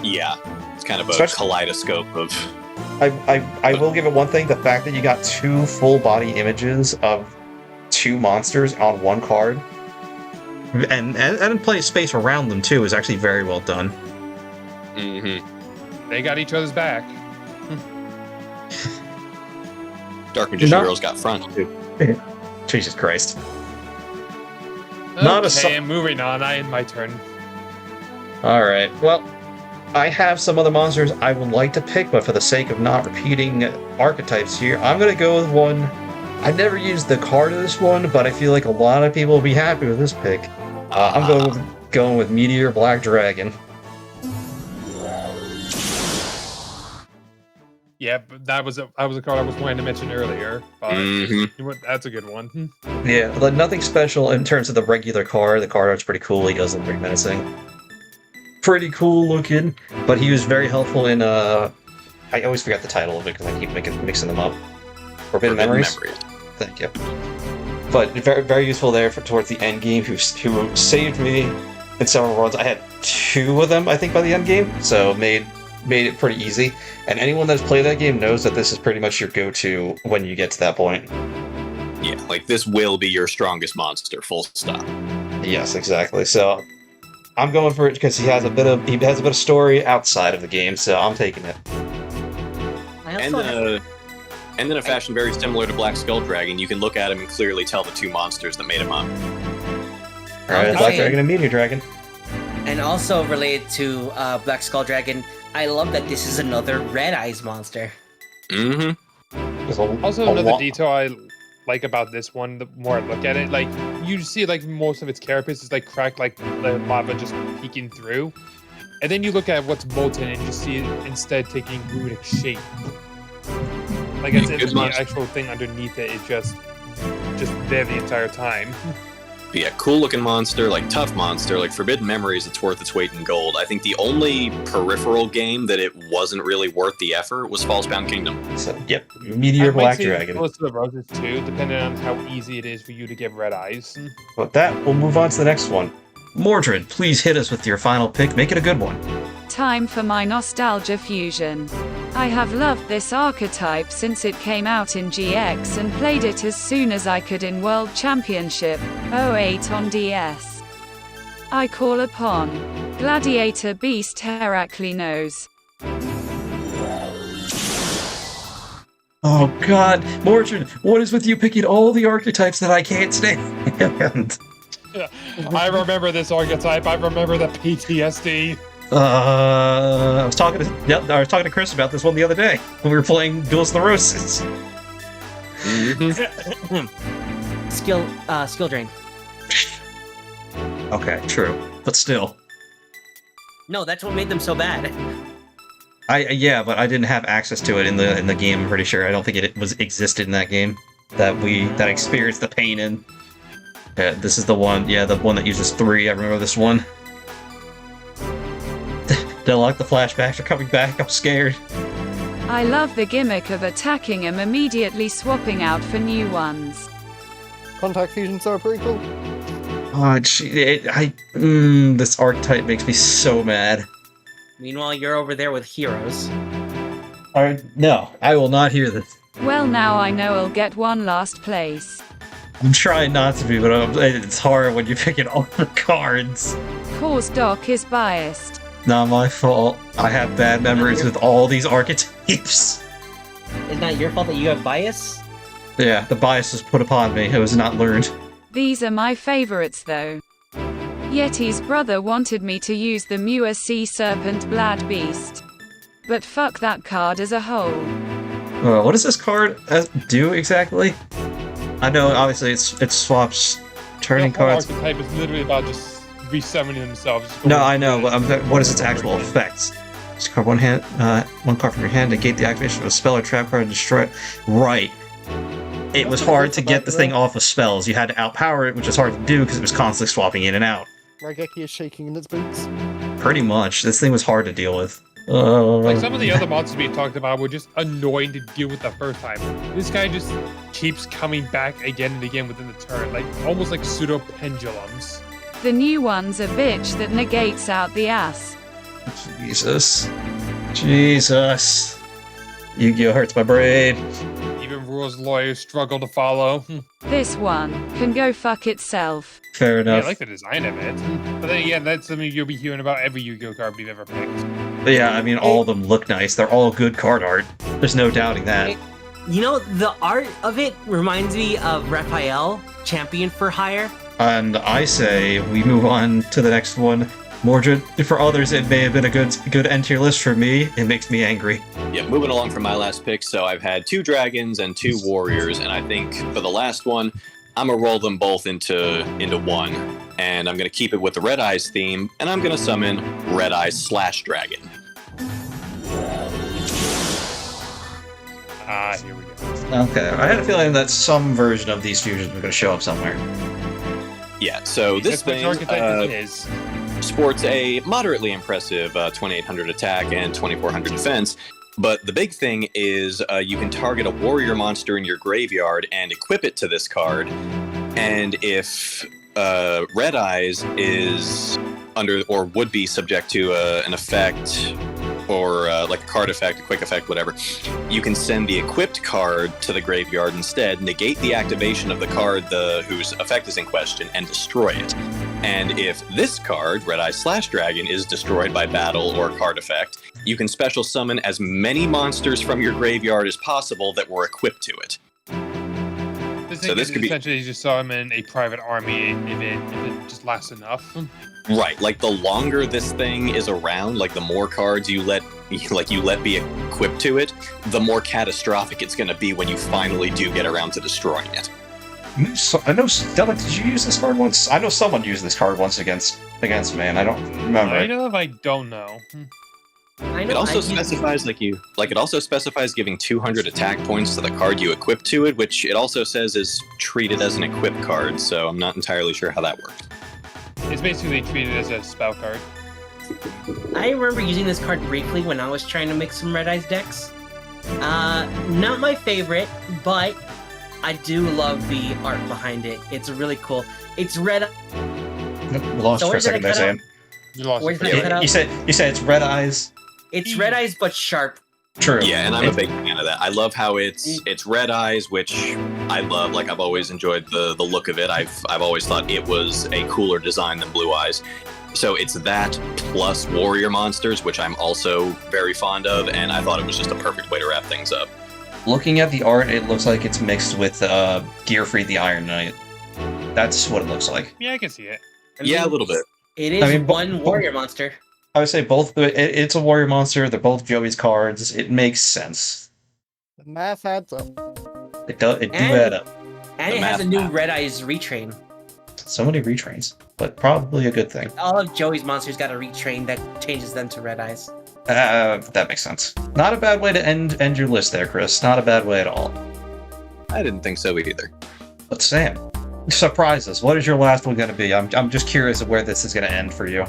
Yeah, it's kind of a kaleidoscope of...
I will give it one thing, the fact that you got two full body images of two monsters on one card, and plenty of space around them too, is actually very well done.
Mm-hmm.
They got each other's back.
Dark Magician Girl's got front too.
Jesus Christ.
Okay, moving on. I end my turn.
Alright, well, I have some other monsters I would like to pick, but for the sake of not repeating archetypes here, I'm going to go with one. I never used the card of this one, but I feel like a lot of people will be happy with this pick. I'm going with Meteor Black Dragon.
Yeah, but that was a card I was wanting to mention earlier. But that's a good one.
Yeah, but nothing special in terms of the regular card. The card art's pretty cool. He does look pretty menacing. Pretty cool looking, but he was very helpful in I always forget the title of it because I keep mixing them up. Forbidden Memories. Thank you. But very, very useful there towards the end game. Who saved me in several runs. I had two of them, I think, by the end game, so made it pretty easy. And anyone that's played that game knows that this is pretty much your go-to when you get to that point.
Yeah, like this will be your strongest monster. Full stop.
Yes, exactly. So I'm going for it because he has a bit of story outside of the game, so I'm taking it.
And in a fashion very similar to Black Skull Dragon, you can look at him and clearly tell the two monsters that made him up.
Alright, Black Dragon and Meteor Dragon.
And also related to Black Skull Dragon, I love that this is another Red Eyes monster.
Mm-hmm.
Also, another detail I like about this one, the more I look at it, like you see like most of its carapace is like cracked, like the lava just peeking through, and then you look at what's molten and you see it instead taking runic shape. Like it's the actual thing underneath it is just there the entire time.
But yeah, cool looking monster, like tough monster, like Forbidden Memories, it's worth its weight in gold. I think the only peripheral game that it wasn't really worth the effort was Falsebound Kingdom.
So, yep, Meteor Black Dragon.
Close to the roses too, depending on how easy it is for you to get red eyes.
With that, we'll move on to the next one. Mordred, please hit us with your final pick. Make it a good one.
Time for my nostalgia fusion. I have loved this archetype since it came out in GX and played it as soon as I could in World Championship 08 on DS. I call upon Gladiator Beast Heraclinos.
Oh god, Mordred, what is with you picking all the archetypes that I can't stand?
I remember this archetype. I remember the PTSD.
I was talking to Chris about this one the other day when we were playing Duels of the Roses.
Skill drain.
Okay, true, but still.
No, that's what made them so bad.
Yeah, but I didn't have access to it in the game. I'm pretty sure. I don't think it existed in that game that I experienced the pain in. Yeah, this is the one. Yeah, the one that uses 3. I remember this one. Don't like the flashbacks are coming back. I'm scared.
I love the gimmick of attacking them immediately swapping out for new ones.
Contact fusions are pretty cool.
Oh, this archetype makes me so mad.
Meanwhile, you're over there with heroes.
No, I will not hear this.
Well, now I know I'll get one last place.
I'm trying not to be, but it's hard when you're picking all the cards.
Course Doc is biased.
Not my fault. I have bad memories with all these archetypes.
It's not your fault that you have bias?
Yeah, the bias was put upon me. It was not learned.
These are my favorites though. Yeti's brother wanted me to use the Mua Sea Serpent Blad Beast. But fuck that card as a whole.
What does this card do exactly? I know, obviously, it swaps turning cards.
The archetype is literally about just resummoning themselves.
No, I know, but what is its actual effects? Discard one card from your hand, negate the activation of a spell or trap card, and destroy it. Right. It was hard to get the thing off of spells. You had to outpower it, which is hard to do because it was constantly swapping in and out.
Raigeki is shaking in its boots.
Pretty much. This thing was hard to deal with.
Like some of the other monsters we talked about were just annoying to deal with the first time. This guy just keeps coming back again and again within the turn, like almost like pseudo pendulums.
The new one's a bitch that negates out the ass.
Jesus. Yu-Gi-Oh! Hurts my brain.
Even rules lawyers struggle to follow.
This one can go fuck itself.
Fair
Yeah,
enough.
I like the design of it. But then again, that's something you'll be hearing about every Yu-Gi-Oh card we've ever picked.
But yeah, I mean, all of them look nice. They're all good card art. There's no doubting that.
You know, the art of it reminds me of Raphael, Champion for Hire.
And I say we move on to the next one. Mordred, for others it may have been a good end to your list. For me, it makes me angry.
Yeah, moving along from my last pick, so I've had 2 dragons and 2 warriors, and I think for the last one, I'm gonna roll them both into one, and I'm gonna keep it with the Red Eyes theme, and I'm gonna summon Red Eyes / Dragon.
Here we go.
Okay, I had a feeling that some version of these fusions were going to show up somewhere.
Yeah, so this
That's what
thing
archetype is.
sports a moderately impressive 2800 attack and 2400 defense. But the big thing is you can target a warrior monster in your graveyard and equip it to this card. And if Red Eyes is under or would be subject to an effect or like a card effect, a quick effect, whatever, you can send the equipped card to the graveyard instead, negate the activation of the card whose effect is in question, and destroy it. And if this card, Red Eye / Dragon, is destroyed by battle or card effect, you can special summon as many monsters from your graveyard as possible that were equipped to it.
This could be essentially just summon a private army if it just lasts enough.
Right, like the longer this thing is around, like the more cards you let be equipped to it, the more catastrophic it's going to be when you finally do get around to destroying it.
I know, Stella, did you use this card once? I know someone used this card once against me, and I don't remember.
I know if I don't know.
I know.
It also specifies it also specifies giving 200 attack points to the card you equip to it, which it also says is treated as an equip card. So I'm not entirely sure how that works.
It's basically treated as a spell card.
I remember using this card briefly when I was trying to make some Red Eyes decks. Not my favorite, but I do love the art behind it. It's really cool. It's red.
Lost for a second there, Sam.
You lost
Where's
it.
that cut out?
You said it's red eyes.
It's Red Eyes, but sharp.
True.
Yeah, and I'm a big fan of that. I love how it's red eyes, which I love. Like I've always enjoyed the look of it. I've always thought it was a cooler design than blue eyes. So it's that plus warrior monsters, which I'm also very fond of, and I thought it was just a perfect way to wrap things up.
Looking at the art, it looks like it's mixed with Gearfried the Iron Knight. That's what it looks like.
Yeah, I can see it.
Yeah, a little bit.
It is one warrior monster.
I would say both. It's a warrior monster. They're both Joey's cards. It makes sense.
The math adds up.
It do add up.
And
The
it has a
math
new
map.
Red Eyes retrain.
So many retrains, but probably a good thing.
All of Joey's monsters got a retrain that changes them to Red Eyes.
That makes sense. Not a bad way to end your list there, Chris. Not a bad way at all.
I didn't think so either.
But Sam, surprise us. What is your last one going to be? I'm just curious of where this is going to end for you.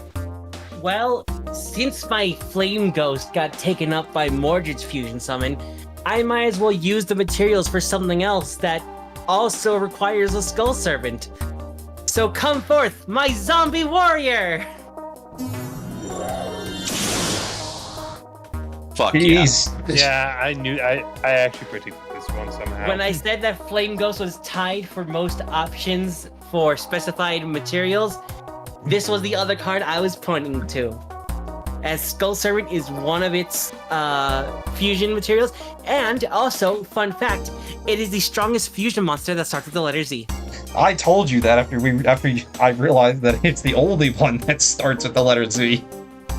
Well, since my Flame Ghost got taken up by Mordred's Fusion Summon, I might as well use the materials for something else that also requires a Skull Servant. So come forth, my zombie warrior!
Fuck yeah.
Jeez.
Yeah, I actually predicted this one somehow.
When I said that Flame Ghost was tied for most options for specified materials, this was the other card I was pointing to. As Skull Servant is one of its fusion materials, and also, fun fact, it is the strongest fusion monster that starts with the letter Z.
I told you that after I realized that it's the only one that starts with the letter Z.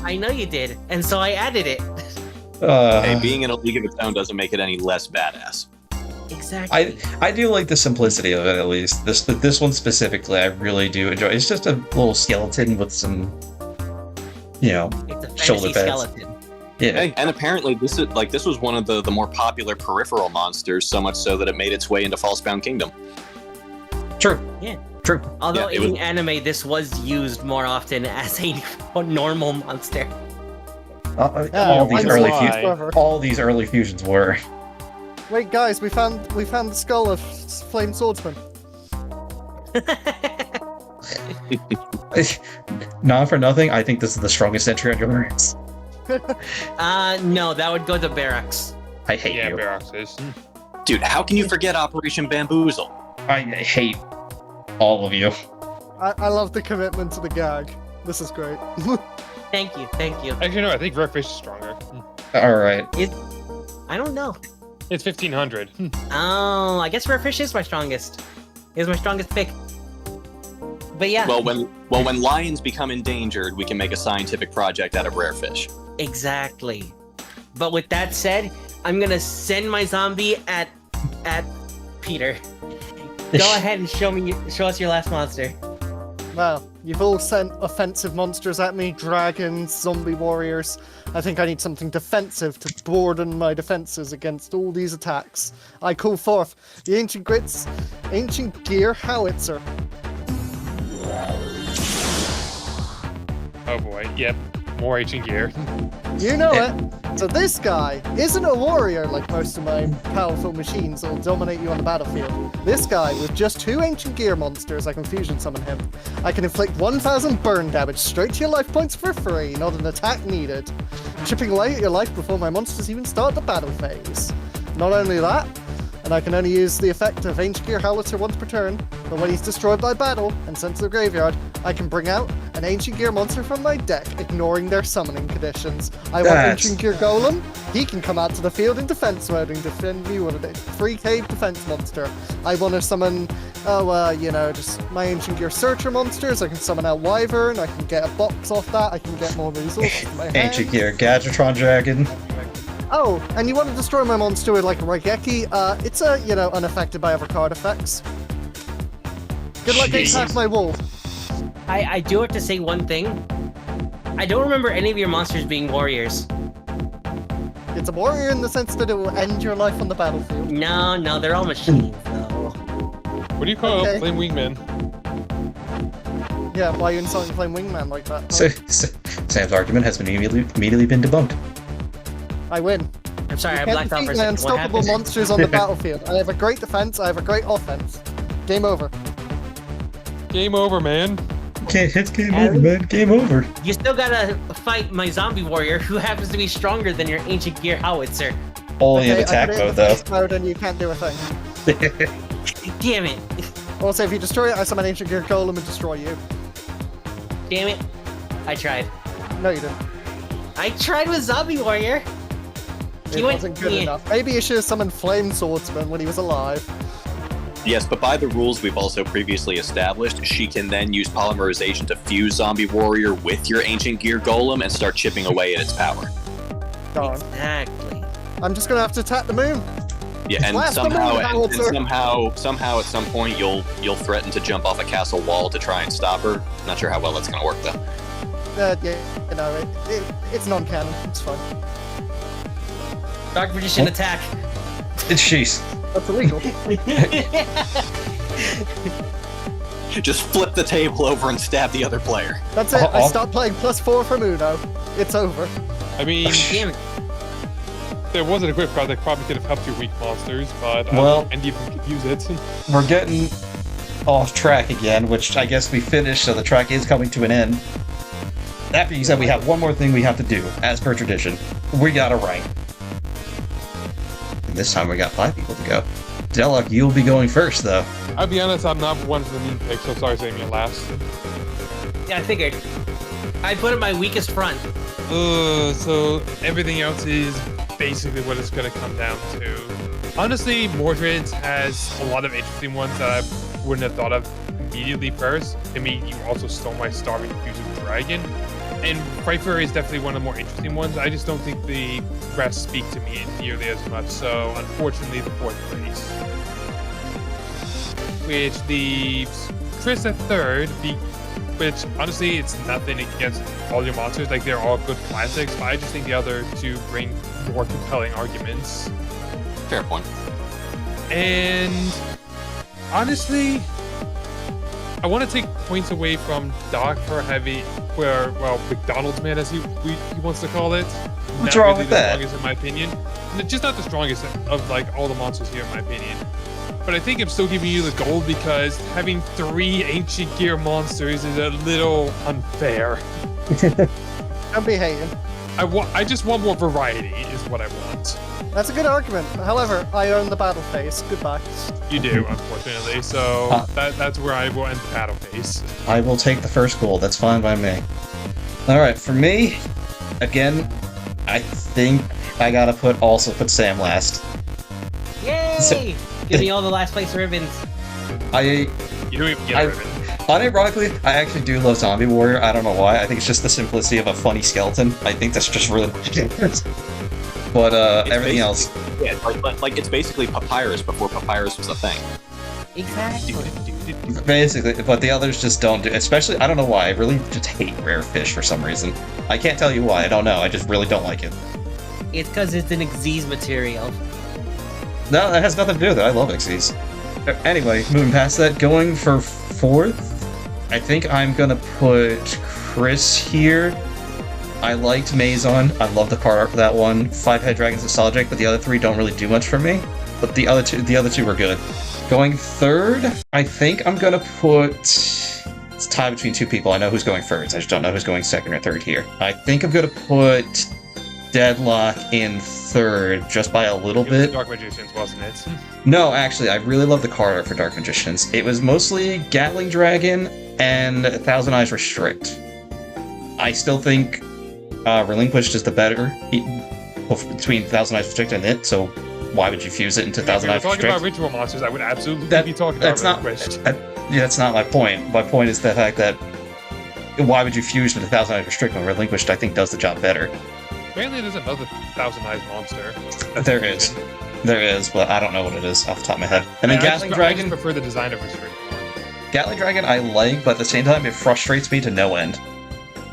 I know you did, and so I added it.
Hey, being in a league of its own doesn't make it any less badass.
Exactly.
I do like the simplicity of it, at least. This one specifically, I really do enjoy. It's just a little skeleton with some,
It's a
shoulder
fantasy
pads.
skeleton.
Yeah.
Hey, and apparently this was one of the more popular peripheral monsters, so much so that it made its way into Falsebound Kingdom.
True.
Yeah.
True.
Although
Yeah, it
in
was-
anime, this was used more often as a normal monster.
All these
I'm
early
why.
Clever.
all these early fusions were.
Wait, guys, we found the skull of Flame Swordsman.
Not for nothing, I think this is the strongest entry on your list.
No, that would go to Barracks.
I hate
Yeah,
you.
Barox is.
Dude, how can you forget Operation Bamboozle?
I hate all of you.
I love the commitment to the gag. This is great.
Thank you.
Actually, no, I think Rockfish is stronger.
All right.
I don't know.
It's 1500.
Oh, I guess Rarefish is my strongest. Is my strongest pick. But yeah,
Well, when lions become endangered, we can make a scientific project out of rare fish.
exactly. But with that said, I'm gonna send my zombie at Peter. Go ahead and show us your last monster.
Well, you've all sent offensive monsters at me, dragons, zombie warriors. I think I need something defensive to broaden my defenses against all these attacks. I call forth the Ancient Gear Howitzer.
Oh boy, yep. More ancient gear.
You know it. So this guy isn't a warrior like most of my powerful machines that'll dominate you on the battlefield. This guy, with just 2 ancient gear monsters, I can fusion summon him. I can inflict 1000 burn damage straight to your life points for free, not an attack needed. Chipping away at your life before my monsters even start the battle phase. Not only that, and I can only use the effect of Ancient Gear Howitzer once per turn, but when he's destroyed by battle and sent to the graveyard, I can bring out an Ancient Gear monster from my deck, ignoring their summoning conditions. I want
That's-
Ancient Gear Golem. He can come out to the field in defense mode and defend me with a free cave defense monster. I want to summon, just my Ancient Gear Searcher monsters. I can summon out Wyvern. I can get a box off that. I can get more resources to my hand.
Ancient Gear Gadgetron Dragon.
Oh, and you want to destroy my monster with like a Raigeki? It's unaffected by other card effects. Good luck getting
Jeez.
past my wall.
I do have to say one thing. I don't remember any of your monsters being warriors.
It's a warrior in the sense that it will end your life on the battlefield.
No, they're all machines, though.
What do you call
Okay.
a flame wingman?
Yeah, why are you insulting Flame Wingman like that?
So, Sam's argument has been immediately been debunked.
I win.
I'm sorry, I
You can't
blacked out
defeat
for a
my
second. What
unstoppable
happened?
monsters on the battlefield. I have a great defense, I have a great offense. Game over.
Game over, man.
It's game
Harry?
over, man. Game over.
You still gotta fight my zombie warrior, who happens to be stronger than your ancient gear howitzer.
Only in
Okay,
attack
I put it in
mode,
the
though.
beast mode and you can't do a thing.
Damn it.
Also, if you destroy it, I summon Ancient Gear Golem and destroy you.
Damn it. I tried.
No, you didn't.
I tried with zombie warrior.
It
He went-
wasn't good
yeah.
enough. Maybe you should have summoned Flame Swordsman when he was alive.
Yes, but by the rules we've also previously established, she can then use polymerization to fuse Zombie Warrior with your Ancient Gear Golem and start chipping away at its power.
Darn.
Exactly.
I'm just gonna have to attack the moon.
Yeah, and
Blast the
somehow,
moon,
and
howitzer.
somehow, at some point, you'll threaten to jump off a castle wall to try and stop her. Not sure how well that's gonna work though.
Yeah, you know, it's non-canon. It's fine.
Dark Magician attack.
It's sheesh.
That's illegal.
Just flip the table over and stab the other player.
That's it. I
Uh-oh.
stopped playing +4 from Uno. It's over.
I mean,
Damn it.
there was an equip card that probably could have helped your weak monsters, but
Well-
and even could use it.
We're getting off track again, which I guess we finished, so the track is coming to an end. That being said, we have one more thing we have to do, as per tradition. We gotta rank. And this time we got 5 people to go. Delok, you'll be going first, though.
I'll be honest, I'm not one of the mean picks, so sorry saving me last.
Yeah, I figured. I put it my weakest front.
So everything else is basically what it's gonna come down to. Honestly, Mordred has a lot of interesting ones that I wouldn't have thought of immediately first. I mean, you also stole my Starving Fusing Dragon. And Pfeiffer is definitely one of the more interesting ones. I just don't think the rest speak to me nearly as much, so unfortunately the 4th place. Which leaves Chris at 3rd, which honestly it's nothing against all your monsters, like they're all good classics, but I just think the other two bring more compelling arguments.
Fair point.
And honestly, I want to take points away from Doc for McDonald's man, as he wants to call it.
What's
Not
wrong
really
with
the
that?
strongest in my opinion. Just not the strongest of like all the monsters here in my opinion. But I think I'm still giving you the gold because having 3 Ancient Gear monsters is a little unfair.
Don't be hating.
I just want more variety is what I want.
That's a good argument. However, I own the battle phase. Goodbye.
You do, unfortunately. So that's where I will end the battle phase.
I will take the first gold. That's fine by me. Alright, for me, again, I think I gotta put Sam last.
Yay!
So-
Give me all the last place ribbons.
I
You don't even get a ribbon.
Unironically, I actually do love Zombie Warrior. I don't know why. I think it's just the simplicity of a funny skeleton. I think that's just really But
It's
everything else.
Yeah, like it's basically Papyrus before Papyrus was a thing.
Exactly.
Basically, but the others just don't do. Especially, I don't know why. I really just hate rare fish for some reason. I can't tell you why. I don't know. I just really don't like it.
It's because it's an Xyz material.
No, that has nothing to do with it. I love Xyz. Anyway, moving past that, going for 4th, I think I'm gonna put Chris here. I liked Mazon. I love the card art for that one. 5-Head Dragon's nostalgic, but the other 3 don't really do much for me. But the other two were good. Going 3rd, I think I'm gonna put. It's a tie between 2 people. I know who's going 1st. I just don't know who's going 2nd or 3rd here. I think I'm gonna put Deadlock in 3rd, just by a little
It was
bit.
Dark Magicians, wasn't it?
No, actually, I really love the card art for Dark Magicians. It was mostly Gatling Dragon and Thousand Eyes Restrict. I still think Relinquished is the better between Thousand Eyes Restrict and it, so why would you fuse it into
If we
Thousand
were
Eyes
talking
Restrict?
about ritual monsters, I would absolutely
That-
be talking
that's
about
not-
Relinquished.
Yeah, that's not my point. My point is the fact that why would you fuse into Thousand Eyes Restrict when Relinquished, I think, does the job better?
Apparently, there's another Thousand Eyes monster.
There is. There is, but I don't know what it is off the top of my head. And then
I
Gatling
just
Dragon.
prefer the design of Restrict.
Gatling Dragon I like, but at the same time it frustrates me to no end.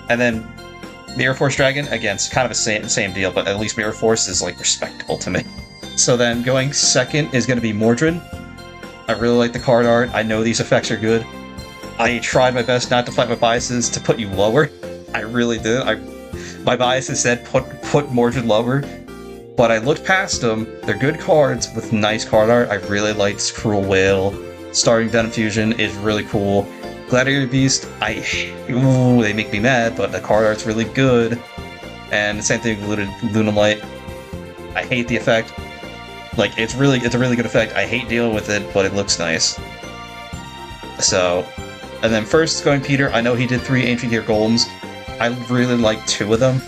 And then Mirror Force Dragon, again, it's kind of a same deal, but at least Mirror Force is like respectable to me. So then going second is going to be Mordred. I really like the card art. I know these effects are good. I tried my best not to fight my biases to put you lower. I really did. My biases said put Mordred lower, but I looked past them. They're good cards with nice card art. I really liked Cruel Whale. Starting Denim Fusion is really cool. Gladiator Beast, they make me mad, but the card art's really good. And the same thing with Lunamite. I hate the effect. Like, it's a really good effect. I hate dealing with it, but it looks nice. So, and then first going Peter, I know he did 3 Ancient Gear Golems. I really like 2 of them.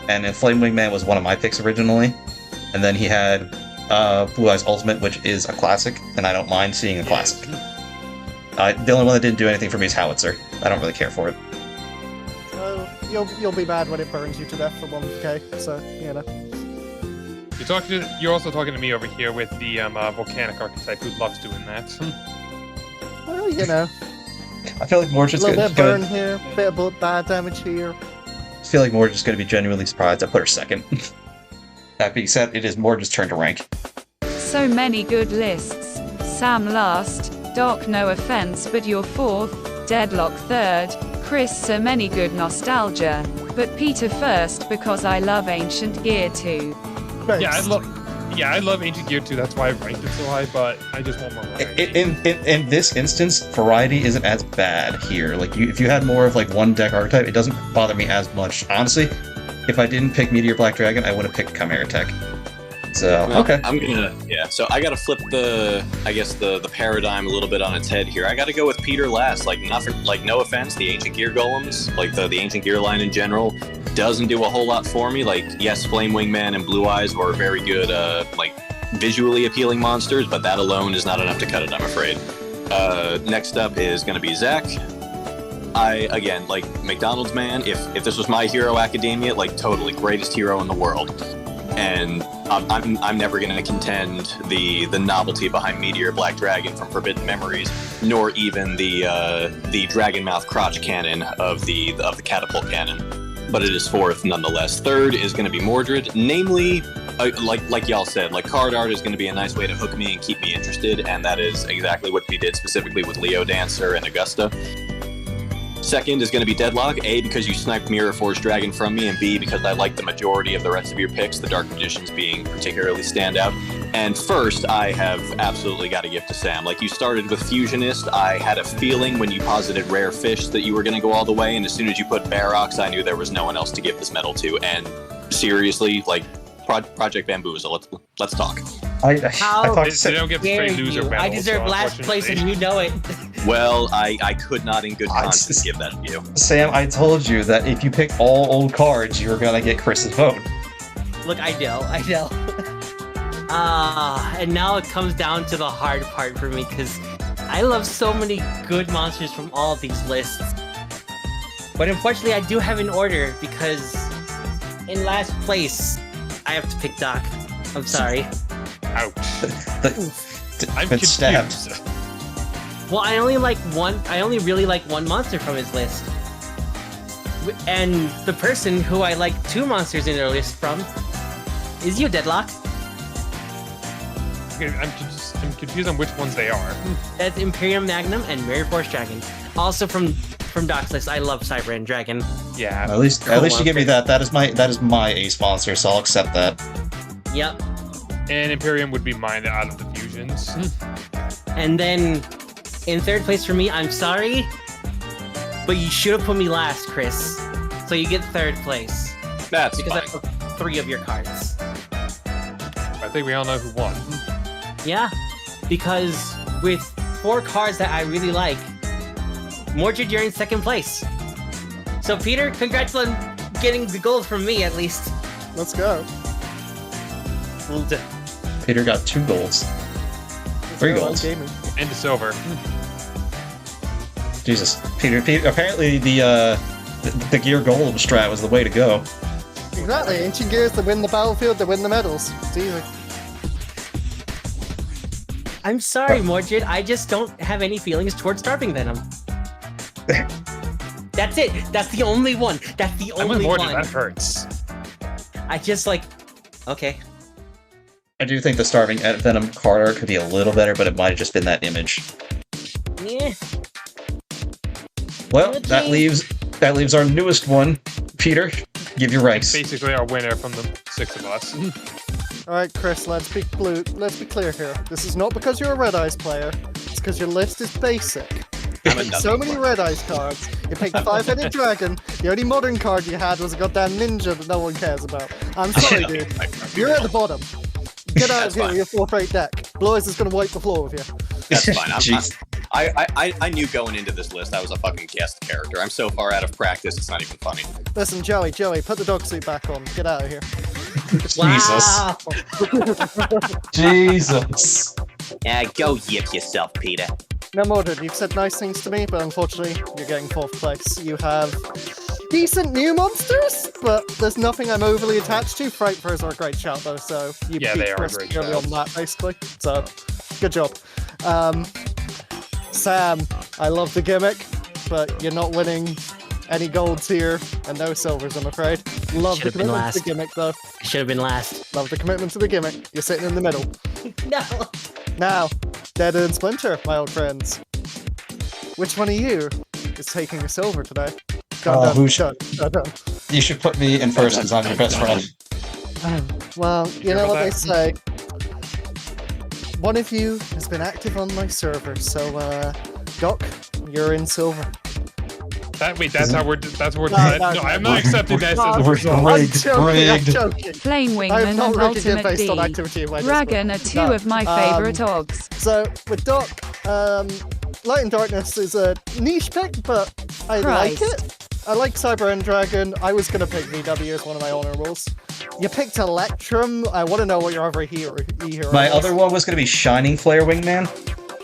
And then Flame Wingman was one of my picks originally. And then he had Blue Eyes Ultimate, which is a classic, and I don't mind seeing a classic. The only one that didn't do anything for me is Howitzer. I don't really care for it.
You'll be mad when it burns you to death for 1k, so, you know.
You're also talking to me over here with the volcanic archetype who loves doing that.
Well, you know.
I feel like Mordred's
a little bit of burn here, a bit of bad damage here.
I feel like Mordred's going to be genuinely surprised I put her second. That being said, it is Mordred's turn to rank.
So many good lists. Sam last, Doc no offense but you're fourth, Deadlock third, Chris so many good nostalgia, but Peter first because I love Ancient Gear too.
Thanks.
Yeah, I love Ancient Gear too. That's why I ranked it so high. But I just want more variety.
In this instance, variety isn't as bad here. Like, if you had more of like one deck archetype, it doesn't bother me as much. Honestly, if I didn't pick Meteor Black Dragon, I would have picked Chimera Tech. So okay,
So I gotta flip the paradigm a little bit on its head here. I gotta go with Peter last. Like, nothing. Like, no offense, the Ancient Gear Golems, like the Ancient Gear line in general, doesn't do a whole lot for me. Like, yes, Flame Wingman and Blue Eyes were very good, like, visually appealing monsters, but that alone is not enough to cut it, I'm afraid. Next up is gonna be Zach. Again, like, McDonald's man, if this was My Hero Academia, like, totally greatest hero in the world. And I'm never going to contend the novelty behind Meteor Black Dragon from Forbidden Memories, nor even the Dragon Mouth crotch cannon of the catapult cannon. But it is fourth nonetheless. Third is going to be Mordred, namely, like y'all said, like, card art is going to be a nice way to hook me and keep me interested, and that is exactly what we did specifically with Leo Dancer and Augusta. Second is going to be Deadlock, A, because you sniped Mirror Force Dragon from me, and B, because I like the majority of the rest of your picks, the Dark Magicians being particularly standout. And first, I have absolutely got to give to Sam. Like, you started with Fusionist. I had a feeling when you posited Rare Fish that you were going to go all the way, and as soon as you put Barox, I knew there was no one else to give this medal to. And seriously, like, Project Bamboozle, let's talk.
I thought
they don't get straight loser medals.
I deserve last place, and you know it.
Well, I could not in good conscience give that to you.
Sam, I told you that if you pick all old cards, you were gonna get Chris's vote.
Look, I know. And now it comes down to the hard part for me, because I love so many good monsters from all of these lists. But unfortunately, I do have an order, because in last place, I have to pick Doc. I'm sorry.
Ouch. I'm
been
confused.
stabbed.
Well, I only really like one monster from his list. And the person who I like 2 monsters in their list from is you, Deadlock.
Okay, I'm confused on which ones they are.
That's Imperium Magnum and Mirror Force Dragon. Also from Doc's list, I love Cyber Dragon.
Yeah.
At least you give me that. That is my ace monster, so I'll accept that.
Yep.
And Imperium would be mine out of the fusions.
And then in third place for me, I'm sorry, but you should have put me last, Chris. So you get third place.
That's
because
fine.
I took 3 of your cards.
I think we all know who won.
Yeah, because with 4 cards that I really like, Mordred, you're in second place. So Peter, congrats on getting the gold from me at least.
Let's go.
Well done.
Peter got 2 golds. 3 golds.
And the silver.
Jesus, Peter. Apparently, the Gear Golem strat was the way to go.
Exactly. Ancient Gears that win the battlefield, that win the medals. It's easy.
I'm sorry, Mordred. I just don't have any feelings towards Starving Venom. That's it. That's the only one. That's the
I'm with
only
Morgan.
one.
That hurts.
I just like. Okay.
I do think the Starving Venom card art could be a little better, but it might have just been that image.
Yeah.
Well,
Okay.
that leaves our newest one. Peter, give your ranks.
Basically, our winner from the 6 of us.
All right, Chris, let's be clear here. This is not because you're a Red Eyes player. It's because your list is basic. You picked so many Red Eyes cards. You picked a 5-headed dragon. The only modern card you had was a goddamn ninja that no one cares about. I'm sorry, dude. You're at the bottom. Get out of here with your 4-rate deck. Blois is gonna wipe the floor with you.
That's fine.
Jeez.
I knew going into this list I was a fucking guest character. I'm so far out of practice, it's not even funny.
Listen, Joey, put the dog suit back on. Get out of here.
Wow.
Jesus.
Yeah, go yip yourself, Peter.
Now, Mordred, you've said nice things to me, but unfortunately, you're getting 4th place. You have decent new monsters, but there's nothing I'm overly attached to. Frightfurs are a great shout, though, so you
Yeah,
beat
they are
Chris
great
purely
shouts.
on that, basically. So, good job. Sam, I love the gimmick, but you're not winning any golds here, and no silvers, I'm afraid. Love the
Should've been
commitment to
last.
the gimmick, though.
Should have been last.
Love the commitment to the gimmick. You're sitting in the middle.
No.
Now, Dead and Splinter, my old friends. Which one of you is taking a silver today?
who should-
Dun.
You should put me in first because I'm your best friend.
Well, you
Sure
know
about
what they
that?
say. One of you has been active on my server, so Doc, you're in silver.
That's how we're deciding.
no,
No, I'm
no.
not accepting that
No,
as a
We're
result.
rigged,
I'm
rigged.
joking.
Flame
I'm
Wingman
not
and
rigging it
Ultimate
based on
D.
activity in my
Dragon are
Discord.
two of my favorite orgs.
So, with Doc, Light and Darkness is a niche pick, but I like
Christ.
it. I like Cyber End Dragon. I was gonna pick VW as one of my honorables. You picked Electrum. I want to know what your other hero
My
is.
other one was going to be Shining Flare Wingman.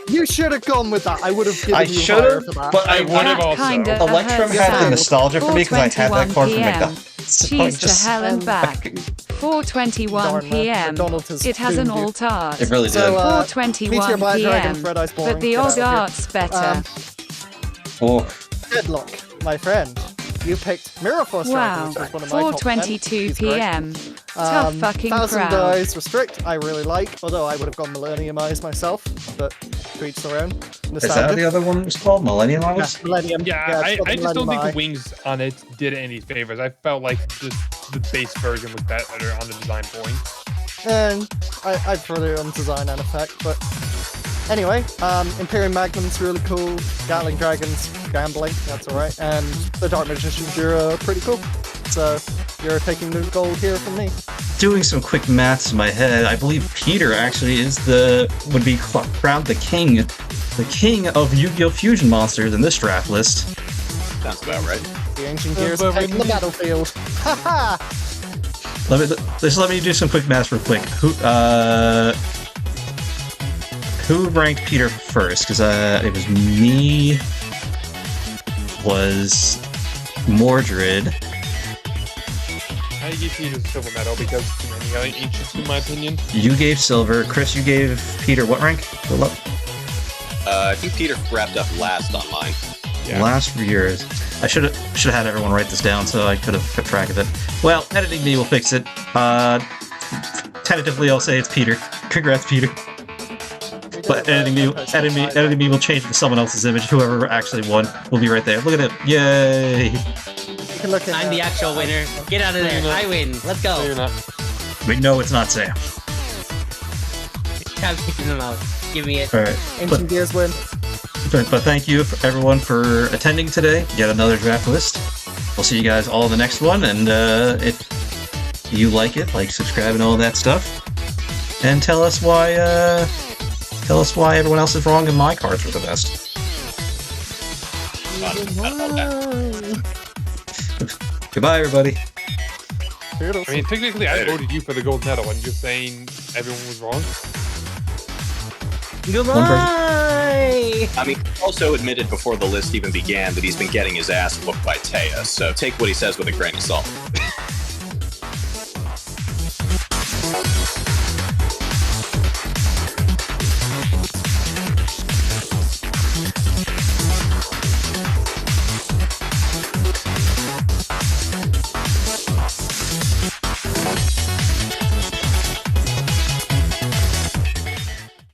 You should have gone with that. I would have given
I
you
should
higher
have,
for that.
but I
would
wanted.
have also.
Kinda
Electrum
hurts
had the
Sam.
nostalgia for me because I had that card from
4:21
McDonald's. So I
Cheese to
just-
hell and back. 4:21
Darn, man.
p.m.
McDonald's has
It has an
doomed you.
alt art.
It really did.
So, Meteor
4:21
Black Dragon,
p.m.
Red Eyes boring.
But the
Get out
old
of here.
art's better.
Oh,
Deadlock, my friend. You picked Mirror Force Dragon,
Wow.
which is one of my top 10.
4:22
He's great.
p.m. Tough fucking
1,000
crowd.
Dies Restrict, I really like, although I would have gone Millennium Eyes myself, but to each their own.
is that what the other one was called? Millennium
Yeah,
Eyes?
Millennium.
Yeah,
it's got
I
the
just don't
Millennium
think
Eye.
the wings on it did it any favors. I felt like just the base version was better on the design point.
And I'd throw it on design and effect, but anyway, Imperium Magnum's really cool. Gatling Dragons, gambling, that's alright. And the Dark Magicians, you're pretty cool. So you're taking the gold here from me.
Doing some quick maths in my head, I believe Peter actually would be crowned the king of Yu-Gi-Oh! Fusion monsters in this draft list.
Sounds about right.
The Ancient Gears have taken the battlefield. Haha!
Let me do some quick maths real quick. Who ranked Peter first? Because it was me, was Mordred.
I give Peter the silver medal because too many other ancients, in my opinion.
You gave silver. Chris, you gave Peter what rank?
I think Peter wrapped up last on mine.
Yeah.
Last for yours. I should have had everyone write this down so I could have kept track of it. Well, editing me will fix it. Tentatively, I'll say it's Peter. Congrats, Peter. But editing me will change it to someone else's image. Whoever actually won will be right there. Look at it! Yay!
You can look at
I'm the actual winner. Get out of there.
You're not.
I win. Let's
No, you're
go.
not.
Wait, no, it's not Sam.
I'm kicking them out. Give me it.
All right.
Ancient Gears win.
But thank you everyone for attending today. Yet another draft list. We'll see you guys all in the next one. And if you like it, like, subscribe, and all that stuff. And tell us why everyone else is wrong and my cards were the best. Goodbye, everybody.
Toodles.
I mean, technically, I voted you for the gold medal, and you're saying everyone was wrong.
Goodbye.
I mean, he also admitted before the list even began that he's been getting his ass whooped by Taya, so take what he says with a grain of salt.